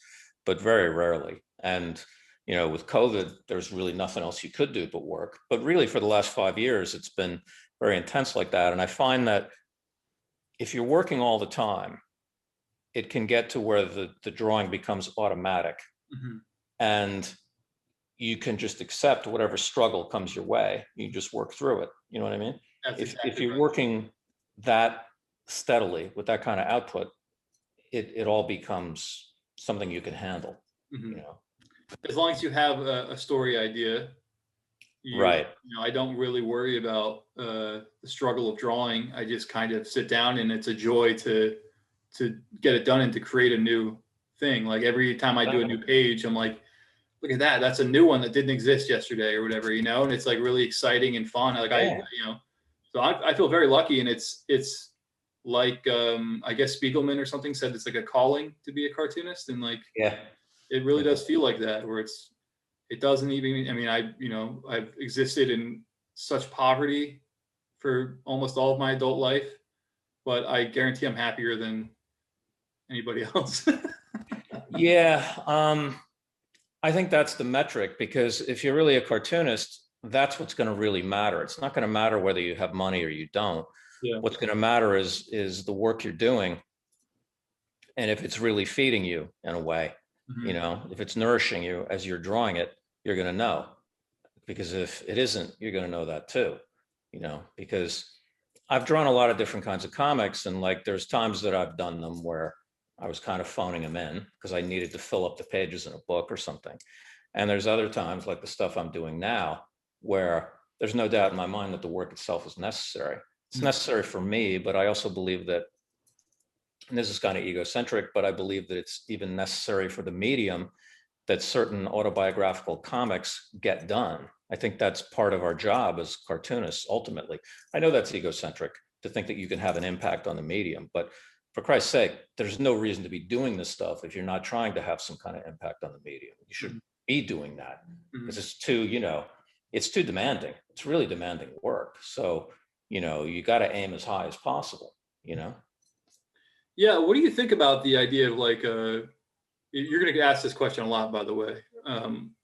but very rarely. And you know, with COVID, there's really nothing else you could do but work. But really, for the last 5 years, it's been very intense like that. And I find that if you're working all the time, it can get to where the drawing becomes automatic. And you can just accept whatever struggle comes your way. You just work through it. You know what I mean? If you're working that steadily with that kind of output, it all becomes something you can handle. You know? As long as you have a story idea, right? You know, I don't really worry about the struggle of drawing. I just kind of sit down, and it's a joy to get it done and to create a new thing. Like, every time I do a new page, I'm like, look at that, that's a new one that didn't exist yesterday or whatever, you know. And it's like really exciting and fun. Like, you know, so I feel very lucky, and it's like I guess Spiegelman or something said it's like a calling to be a cartoonist, and like it really does feel like that, where it's It doesn't even, I mean, I've existed in such poverty for almost all of my adult life, but I guarantee I'm happier than anybody else. Yeah, I think that's the metric, because if you're really a cartoonist, that's what's going to really matter. It's not going to matter whether you have money or you don't. Yeah. What's going to matter is the work you're doing, and if it's really feeding you in a way, Mhm. you know, if it's nourishing you as you're drawing it, you're going to know. Because if it isn't, you're going to know that too, you know, because I've drawn a lot of different kinds of comics, and like there's times that I've done them where I was kind of phoning them in because I needed to fill up the pages in a book or something. And there's other times, like the stuff I'm doing now, where there's no doubt in my mind that the work itself is necessary. It's necessary for me, but I also believe that, and this is kind of egocentric, but I believe that it's even necessary for the medium that certain autobiographical comics get done. I think that's part of our job as cartoonists, ultimately. I know that's egocentric to think that you can have an impact on the medium, but for Christ's sake, there's no reason to be doing this stuff if you're not trying to have some kind of impact on the medium. You should be doing that because it's too, you know, it's too demanding. It's really demanding work. So, you know, you got to aim as high as possible, you know? Yeah. What do you think about the idea of like, you're going to get asked this question a lot, by the way,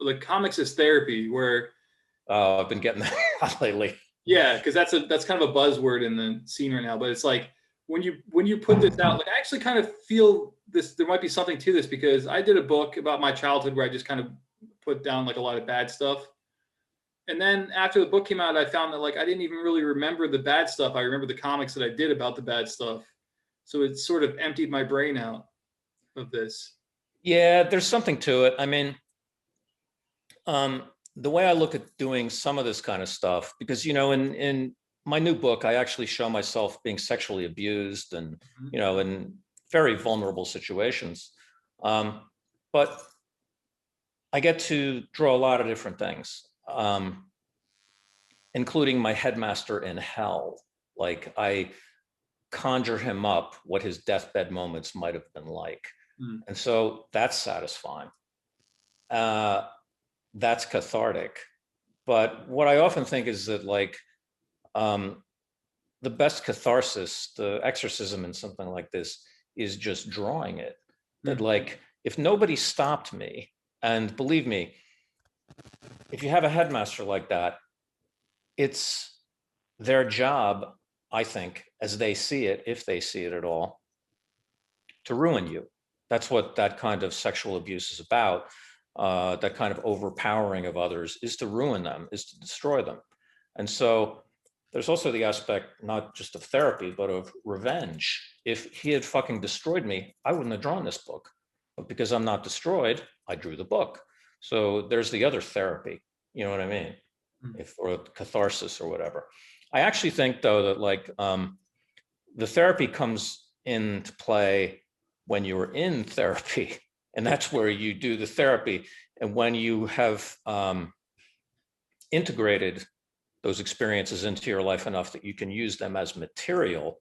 like comics as therapy, where Oh, I've been getting that lately. yeah, because that's kind of a buzzword in the scene right now. But it's like when you put this out, like I actually kind of feel this. There might be something to this because I did a book about my childhood where I just kind of put down like a lot of bad stuff. And then after the book came out, I found that like I didn't even really remember the bad stuff. I remember the comics that I did about the bad stuff. So it sort of emptied my brain out of this. Yeah, there's something to it. I mean, um, the way I look at doing some of this kind of stuff, because you know, in my new book, I actually show myself being sexually abused and you know, in very vulnerable situations. But I get to draw a lot of different things, including my headmaster in hell. Like I conjure him up what his deathbed moments might have been like, and so that's satisfying. Uh, that's cathartic. But what I often think is that like um, the best catharsis, the exorcism in something like this is just drawing it. That like if nobody stopped me, and believe me, if you have a headmaster like that, it's their job, I think, as they see it, if they see it at all, to ruin you. That's what that kind of sexual abuse is about. That kind of overpowering of others is to ruin them, is to destroy them. And so there's also the aspect, not just of therapy, but of revenge. If he had fucking destroyed me, I wouldn't have drawn this book. But because I'm not destroyed, I drew the book. So there's the other therapy, you know what I mean? If, or catharsis or whatever. I actually think though that like the therapy comes into play when you're in therapy, and that's where you do the therapy. And when you have integrated those experiences into your life enough that you can use them as material,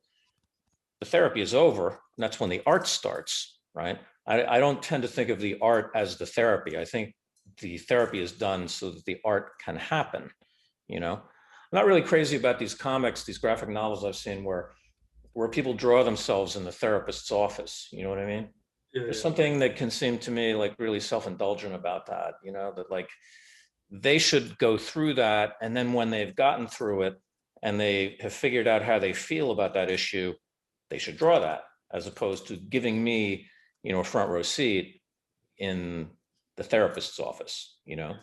the therapy is over, and that's when the art starts, right? I don't tend to think of the art as the therapy. I think the therapy is done so that the art can happen, you know? I'm not really crazy about these comics, these graphic novels I've seen where people draw themselves in the therapist's office, you know what I mean? Yeah, There's yeah. something that can seem to me like really self-indulgent about that, you know, that like they should go through that. And then when they've gotten through it and they have figured out how they feel about that issue, they should draw that, as opposed to giving me, you know, a front row seat in the therapist's office, you know?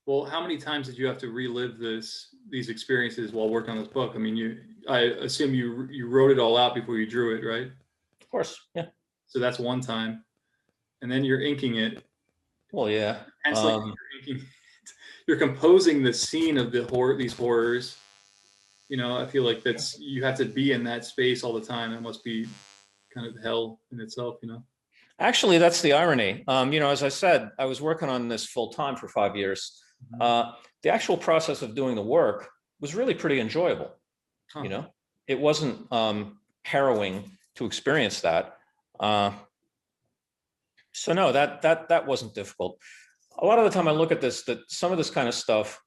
Well, how many times did you have to relive these experiences while working on this book? I mean, I assume you wrote it all out before you drew it, right? Of course, yeah. So that's one time, and then you're inking it. Well, yeah. Hence, like you're composing the scene of these horrors. You know, I feel like that's you have to be in that space all the time. That must be kind of hell in itself, you know. Actually, that's the irony. You know, as I said, I was working on this full time for 5 years. The actual process of doing the work was really pretty enjoyable. You know, it wasn't harrowing to experience that. So no, that wasn't difficult. a lot of the time I look at this, that some of this kind of stuff,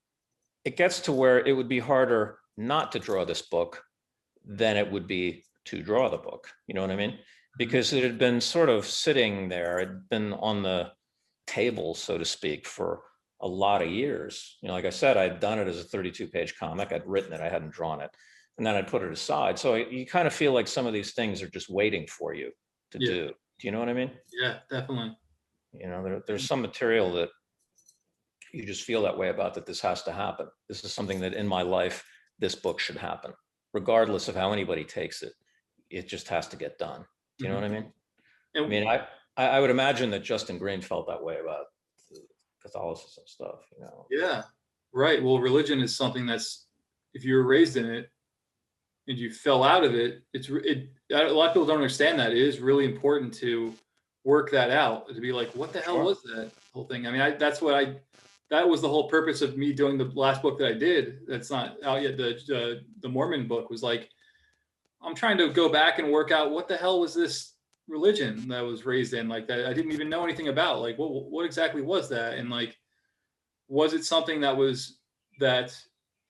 it gets to where it would be harder not to draw this book than it would be to draw the book. You know what I mean? Because it had been sort of sitting there, it had been on the table, so to speak, for a lot of years. You know, like I said, I'd done it as a 32-page comic. I'd written it, I hadn't drawn it, and then I'd put it aside. So you kind of feel like some of these things are just waiting for you to Yeah. do. Do you know what I mean? Yeah, definitely. You know, there's some material that you just feel that way about, that this has to happen. This is something that in my life, this book should happen, regardless of how anybody takes it. It just has to get done. Do you know what I mean? And I mean, I would imagine that Justin Green felt that way about Catholicism stuff, you know. yeah, right. Well, religion is something that's, if you were raised in it and you fell out of it, a lot of people don't understand that. It is really important to work that out, to be like, what the hell Sure. was that whole thing? I mean, that was the whole purpose of me doing the last book that I did. That's not out yet. The Mormon book was like, I'm trying to go back and work out what the hell was this religion that I was raised in, like, that I didn't even know anything about. Like, what exactly was that? And like, was it something that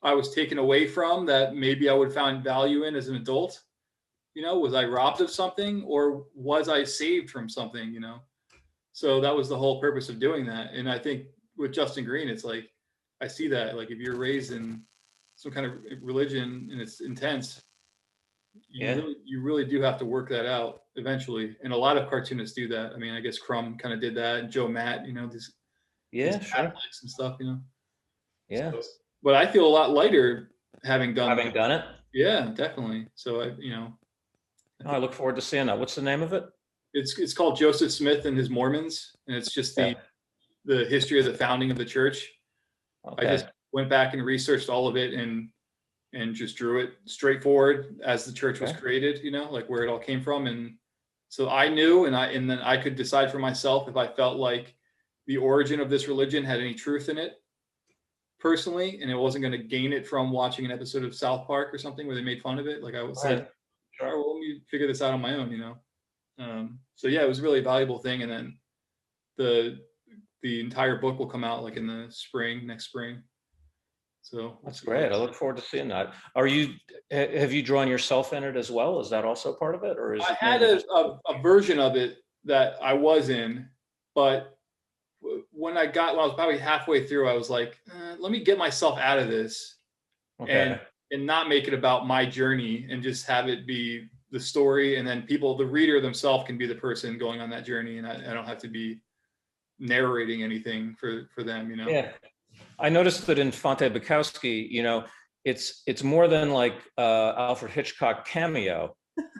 I was taken away from, that maybe I would find value in as an adult? You know, was I robbed of something, or was I saved from something? You know, so that was the whole purpose of doing that. And I think with Justin Green, it's like, I see that, like, if you're raised in some kind of religion and it's intense, Yeah. you really do have to work that out eventually. And a lot of cartoonists do that. I mean, I guess Crumb kind of did that, and Joe Matt, you know, these Yeah, sure. Catholics and stuff, you know. Yeah. So, but I feel a lot lighter having done Having that. done it. Yeah, definitely. So I Oh, I think look forward to seeing that. What's the name of it? it's called Joseph Smith and His Mormons, and it's just Yeah. the history of the founding of the church. I Okay. just went back and researched all of it, and just drew it straightforward as the church was Okay. created, you know, like where it all came from. And so I knew, and then I could decide for myself if I felt like the origin of this religion had any truth in it personally, and it wasn't going to gain it from watching an episode of South Park or something where they made fun of it. Like, I said, Right. all right, Sure. well, let me figure this out on my own, you know. So yeah, it was a really valuable thing. And then the entire book will come out like in the spring, next spring. So That's great. I look forward to seeing that. Have you drawn yourself in it as well? Is that also part of it, or is I it had mainly just? a version of it that I was in, but when I was probably halfway through, I was like, let me get myself out of this, and Okay. not make it about my journey, and just have it be the story, and then the reader themselves can be the person going on that journey, and I don't have to be narrating anything for them, you know. Yeah. I noticed that in Fonte Bukowski, you know, it's more than like Alfred Hitchcock cameo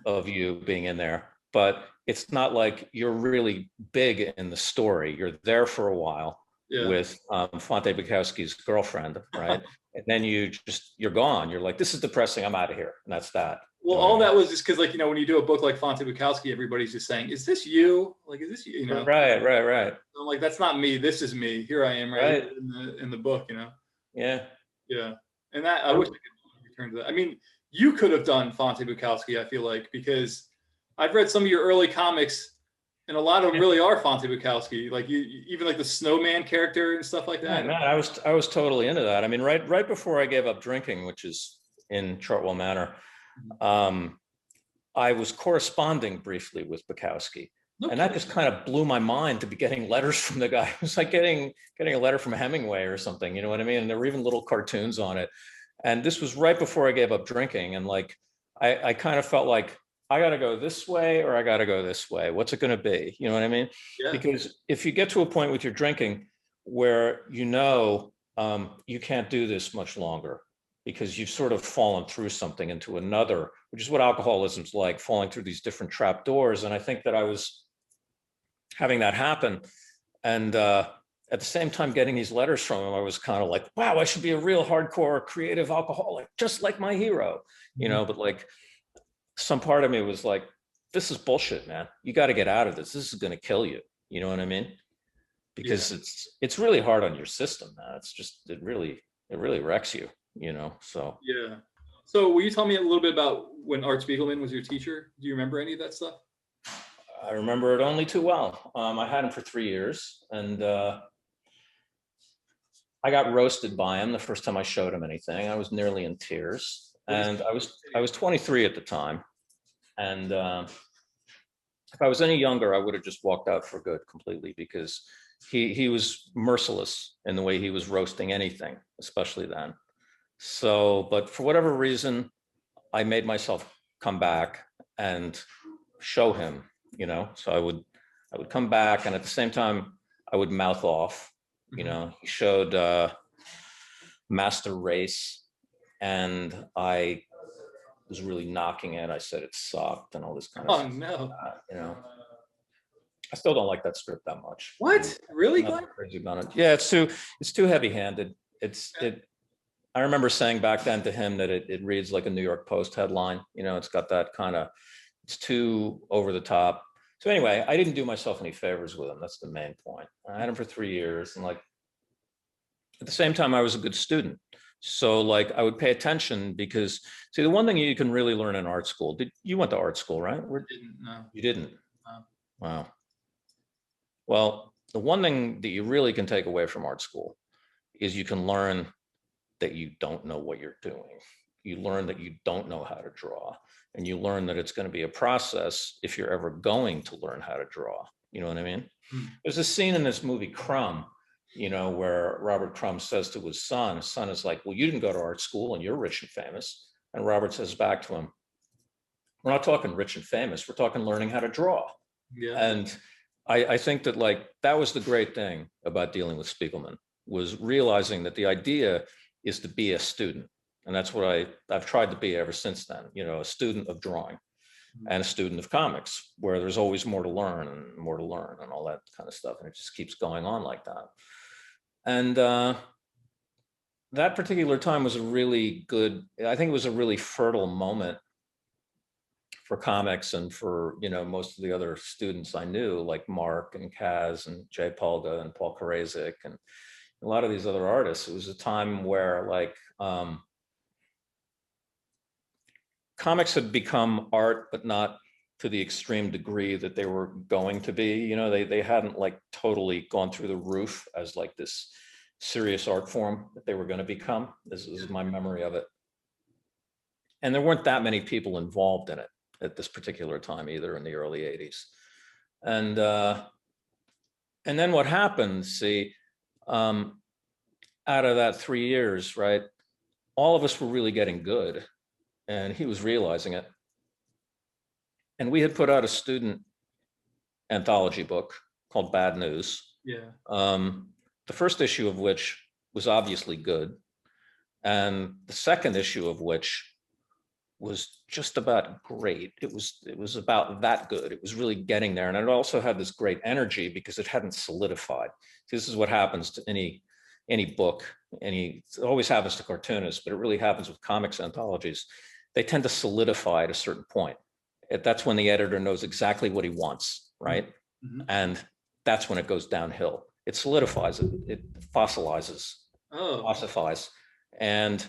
of you being in there, but it's not like you're really big in the story. You're there for a while Yeah. with Fonte Bukowski's girlfriend, right? And then you're gone. You're like, this is depressing. I'm out of here, and that's that. You Well, know what I all mean? that was just because, like, you know, when you do a book like Fonte Bukowski, everybody's just saying, "Is this you? Like, is this you?" You know. Right, right, right, I'm like, that's not me. This is me. Here I am, right here right. in the book. You know. Yeah. Yeah. And that, I wish I could return to that. I mean, you could have done Fonte Bukowski, I feel like, because I've read some of your early comics, and a lot of them really are Fonte Bukowski. Like, even like the snowman character and stuff like Yeah, that. no, I was totally into that. I mean, right before I gave up drinking, which is in Chartwell Manor, um, I was corresponding briefly with Bukowski, No and that kidding. just kind of blew my mind to be getting letters from the guy. It was like getting a letter from Hemingway or something. You know what I mean? And there were even little cartoons on it. And this was right before I gave up drinking, and like I kind of felt like I got to go this way or I got to go this way. What's it going to be? You know what I mean? Yeah. Because if you get to a point with your drinking where you know you can't do this much longer because you've sort of fallen through something into another, which is what alcoholism's like, falling through these different trap doors. And I think that I was having that happen. And at the same time, getting these letters from him, I was kind of like, wow, I should be a real hardcore creative alcoholic, just like my hero, you know, but like some part of me was like, this is bullshit, man. You got to get out of this. This is going to kill you. You know what I mean? Because Yeah. it's really hard on your system, man. It's just, it really wrecks you, you know? So Yeah. So will you tell me a little bit about when Art Spiegelman was your teacher? Do you remember any of that stuff? I remember it only too well. I had him for 3 years, and I got roasted by him the first time I showed him anything. I was nearly in tears, and I was 23 at the time, and if I was any younger, I would have just walked out for good completely, because he was merciless in the way he was roasting anything, especially then. So, but for whatever reason, I made myself come back and show him, So I would come back, and at the same time, I would mouth off. He showed Master Race, and I was really knocking it. I said it sucked and all this kind of Oh stuff. no. I still don't like that script that much. What? Really? I'm not crazy about it. Yeah, it's too heavy-handed. I remember saying back then to him that it reads like a New York Post headline. It's got that kind of, it's too over the top. So anyway, I didn't do myself any favors with him. That's the main point. I had him for 3 years, and like at the same time, I was a good student. So like I would pay attention, because see, the one thing you can really learn in art school, you went to art school, right? No. You didn't? No. Wow. Well, the one thing that you really can take away from art school is you can learn that you don't know what you're doing. You learn that you don't know how to draw, and you learn that it's going to be a process if you're ever going to learn how to draw. You know what I mean? There's a scene in this movie, Crumb, where Robert Crumb says to his son is like, well, you didn't go to art school and you're rich and famous. And Robert says back to him, we're not talking rich and famous, we're talking learning how to draw. Yeah. And I think that like, that was the great thing about dealing with Spiegelman, was realizing that the idea is to be a student. And that's what I've tried to be ever since then, a student of drawing and a student of comics, where there's always more to learn and all that kind of stuff. And it just keeps going on like that. And that particular time was a really good, I think it was a really fertile moment for comics and for, most of the other students I knew, like Mark and Kaz and Jay Polga and Paul Karazik and a lot of these other artists. It was a time where like comics had become art, but not to the extreme degree that they were going to be. They hadn't like totally gone through the roof as like this serious art form that they were going to become. This is my memory of it. And there weren't that many people involved in it at this particular time either, in the early 80s. And then what happened, see, out of that 3 years, right, all of us were really getting good, and he was realizing it. And we had put out a student anthology book called Bad News. Yeah. The first issue of which was obviously good, and the second issue of which was just about great. It was about that good. It was really getting there, and it also had this great energy because it hadn't solidified. This is what happens to any book. It always happens to cartoonists, but it really happens with comics anthologies. They tend to solidify at a certain point. That's when the editor knows exactly what he wants, right? Mm-hmm. And that's when it goes downhill. It solidifies, it fossilizes, ossifies, and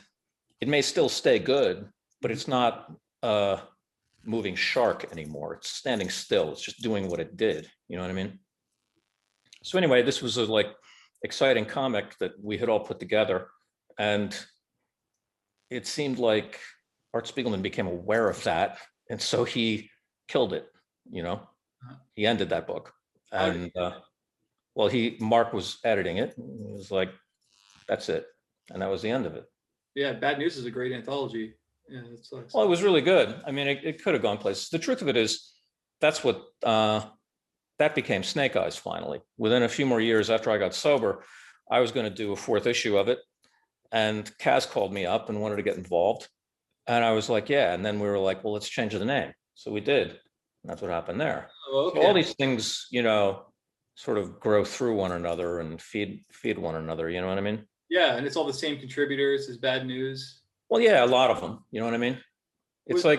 it may still stay good, but it's not a moving shark anymore. It's standing still. It's just doing what it did. You know what I mean? So anyway, this was a like exciting comic that we had all put together, and it seemed like Art Spiegelman became aware of that, and so he killed it. He ended that book, and well, Mark was editing it. And he was like, "That's it," and that was the end of it. Yeah, Bad News is a great anthology. Yeah, that sucks. Well, it was really good. I mean, it could have gone places. The truth of it is, that's what that became Snake Eyes. Finally, within a few more years after I got sober, I was going to do a 4th issue of it, and Kaz called me up and wanted to get involved, and I was like, "Yeah." And then we were like, "Well, let's change the name." So we did. And that's what happened there. Oh, okay. So all these things, sort of grow through one another and feed one another. You know what I mean? Yeah, and it's all the same contributors as Bad News. Well, yeah, a lot of them. You know what I mean? It's Paul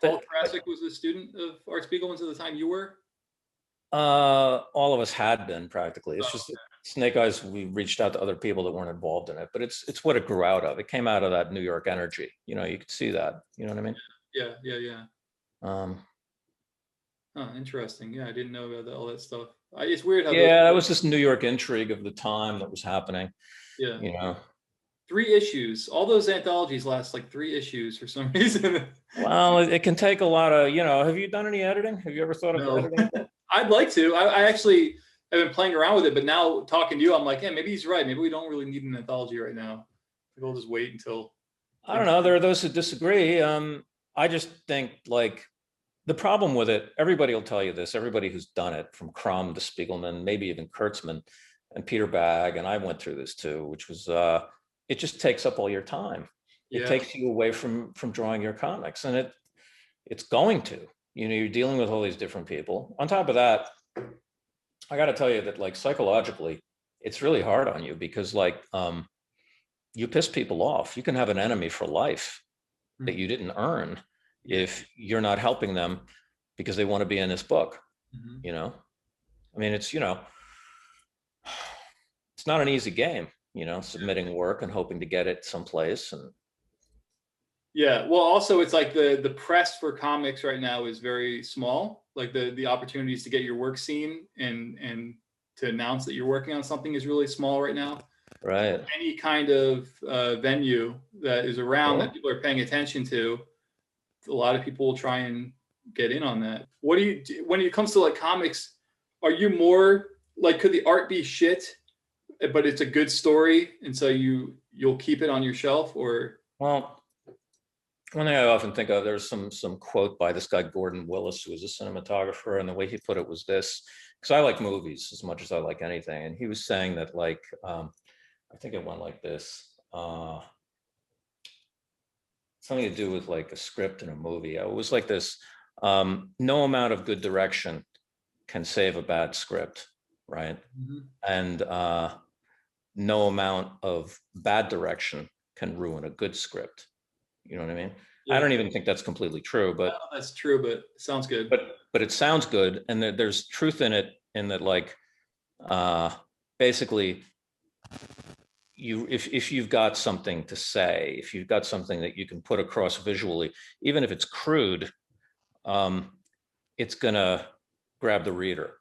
Karasik was a student of Art Spiegelman's at the time you were? All of us had been practically. It's just Snake Eyes, we reached out to other people that weren't involved in it, but it's what it grew out of. It came out of that New York energy. You could see that. You know what I mean? Yeah. Interesting. Yeah, I didn't know about all that stuff. It's weird how those. Yeah, that was just New York intrigue of the time that was happening, Yeah. you know. 3 issues. All those anthologies last like 3 issues for some reason. Well, it can take a lot of, have you done any editing? Have you ever thought of No, editing a book? I'd like to. I actually have been playing around with it, but now talking to you, I'm like, yeah, maybe he's right. Maybe we don't really need an anthology right now. Maybe we'll just wait until. I don't know. There are those who disagree. I just think like the problem with it, everybody will tell you this, everybody who's done it, from Crumb to Spiegelman, maybe even Kurtzman and Peter Bagg, and I went through this too, which was it just takes up all your time. It takes you away from drawing your comics, and it's going to. You're dealing with all these different people. On top of that, I got to tell you that like psychologically, it's really hard on you because like you piss people off. You can have an enemy for life that you didn't earn if you're not helping them because they want to be in this book. I mean, it's not an easy game, submitting work and hoping to get it someplace. And yeah, well, also it's like the press for comics right now is very small. Like the opportunities to get your work seen and to announce that you're working on something is really small right now. Right. Any kind of venue that is around that people are paying attention to, a lot of people will try and get in on that. What do you do when it comes to like comics? Are you more like, could the art be shit, but it's a good story, and so you'll keep it on your shelf? Or well, one thing I often think of, there's some quote by this guy Gordon Willis, who was a cinematographer, and the way he put it was this, because I like movies as much as I like anything, and he was saying that like I think it went like this. Something to do with like a script in a movie. It was like this, no amount of good direction can save a bad script, right? And no amount of bad direction can ruin a good script. You know what I mean? Yeah. I don't even think that's completely true, but that's true, but it sounds good. But it sounds good, and there's truth in it, in that like basically if you've got something to say, if you've got something that you can put across visually, even if it's crude, it's gonna grab the reader.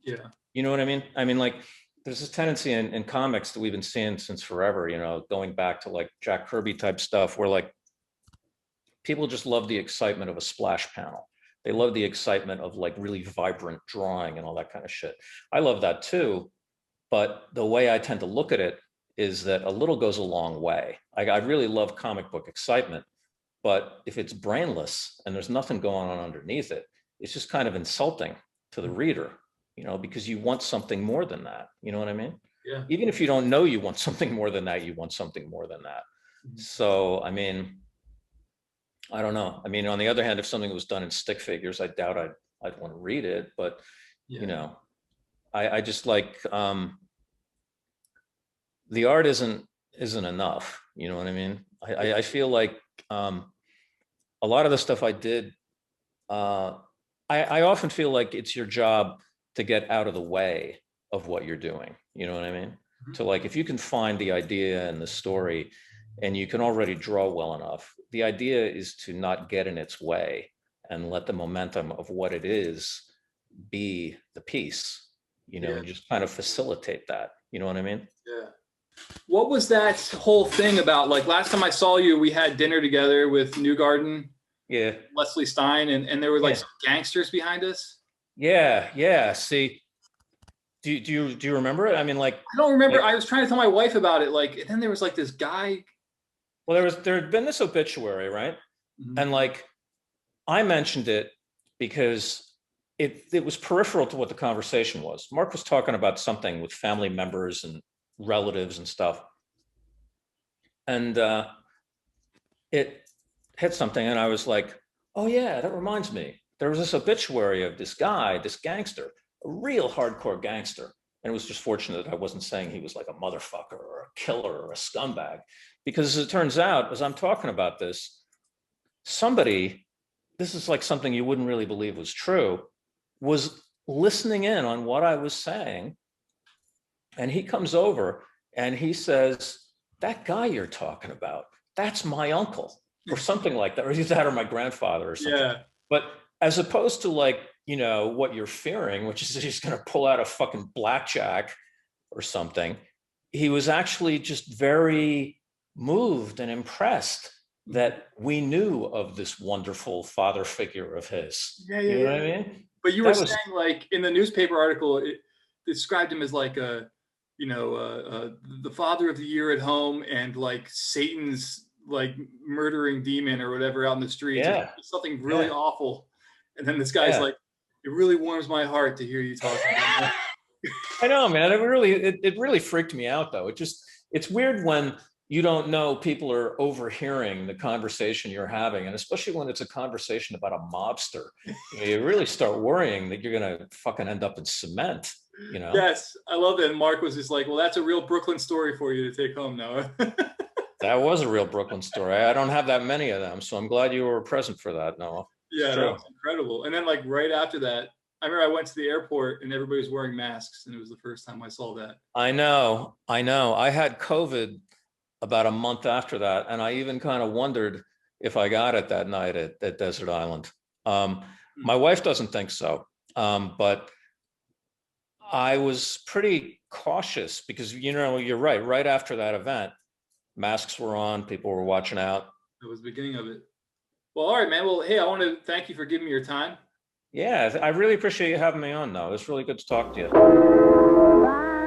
Yeah. You know what I mean? I mean, like there's this tendency in comics that we've been seeing since forever, going back to like Jack Kirby type stuff, where like people just love the excitement of a splash panel. They love the excitement of like really vibrant drawing and all that kind of shit. I love that too, but the way I tend to look at it is that a little goes a long way. I really love comic book excitement, but if it's brainless and there's nothing going on underneath it, it's just kind of insulting to the reader, because you want something more than that. You know what I mean? Yeah. Even if you don't know you want something more than that, you want something more than that. So, I mean, I don't know. I mean, on the other hand, if something was done in stick figures, I doubt I'd want to read it, but I just like, the art isn't enough. You know what I mean? I feel like a lot of the stuff I did, I often feel like it's your job to get out of the way of what you're doing. You know what I mean? To like, if you can find the idea and the story and you can already draw well enough, the idea is to not get in its way and let the momentum of what it is be the piece, and just kind of facilitate that. You know what I mean? Yeah. What was that whole thing about? Like last time I saw you, we had dinner together with Newgarden, Leslie Stein, and there were like some gangsters behind us. Yeah. See, do you remember it? I mean, like I don't remember. I was trying to tell my wife about it. Like, and then there was like this guy. Well, there had been this obituary, right? And like I mentioned it because it was peripheral to what the conversation was. Mark was talking about something with family members and relatives and stuff, and it hit something, and I was like, oh yeah, that reminds me, there was this obituary of this guy, this gangster, a real hardcore gangster, and it was just fortunate that I wasn't saying he was like a motherfucker or a killer or a scumbag, because as it turns out, as I'm talking about this, somebody, this is like something you wouldn't really believe was true, was listening in on what I was saying. And he comes over and he says, that guy you're talking about, that's my uncle, or something like that, or either that or my grandfather or something. Yeah. But as opposed to like you know, what you're fearing, which is that he's going to pull out a fucking blackjack or something. He was actually just very moved and impressed that we knew of this wonderful father figure of his. Yeah, You yeah, know what yeah. I mean? But you were That was, saying, like, in the newspaper article, it described him as like a, the father of the year at home, and like Satan's like murdering demon or whatever out in the streets, or yeah, something really yeah, awful. And then this guy's yeah. like, it really warms my heart to hear you talking about that. I know, man. It really freaked me out, though. It's weird when you don't know people are overhearing the conversation you're having, and especially when it's a conversation about a mobster. You really start worrying that you're gonna fucking end up in cement. You know? Yes, I love that. And Mark was just like, well, that's a real Brooklyn story for you to take home now. That was a real Brooklyn story. I don't have that many of them, so I'm glad you were present for that, Noah. It's Yeah, that true. was incredible. And then like right after that, I remember I went to the airport and everybody was wearing masks, and it was the first time I saw that. I know. I know. I had COVID about a month after that, and I even kind of wondered if I got it that night at Desert Island. My wife doesn't think so, but I was pretty cautious because, you know, you're right. Right after that event, masks were on, people were watching out. That was the beginning of it. Well, all right, man. Well, hey, I want to thank you for giving me your time. Yeah, I really appreciate you having me on, though. It's really good to talk to you.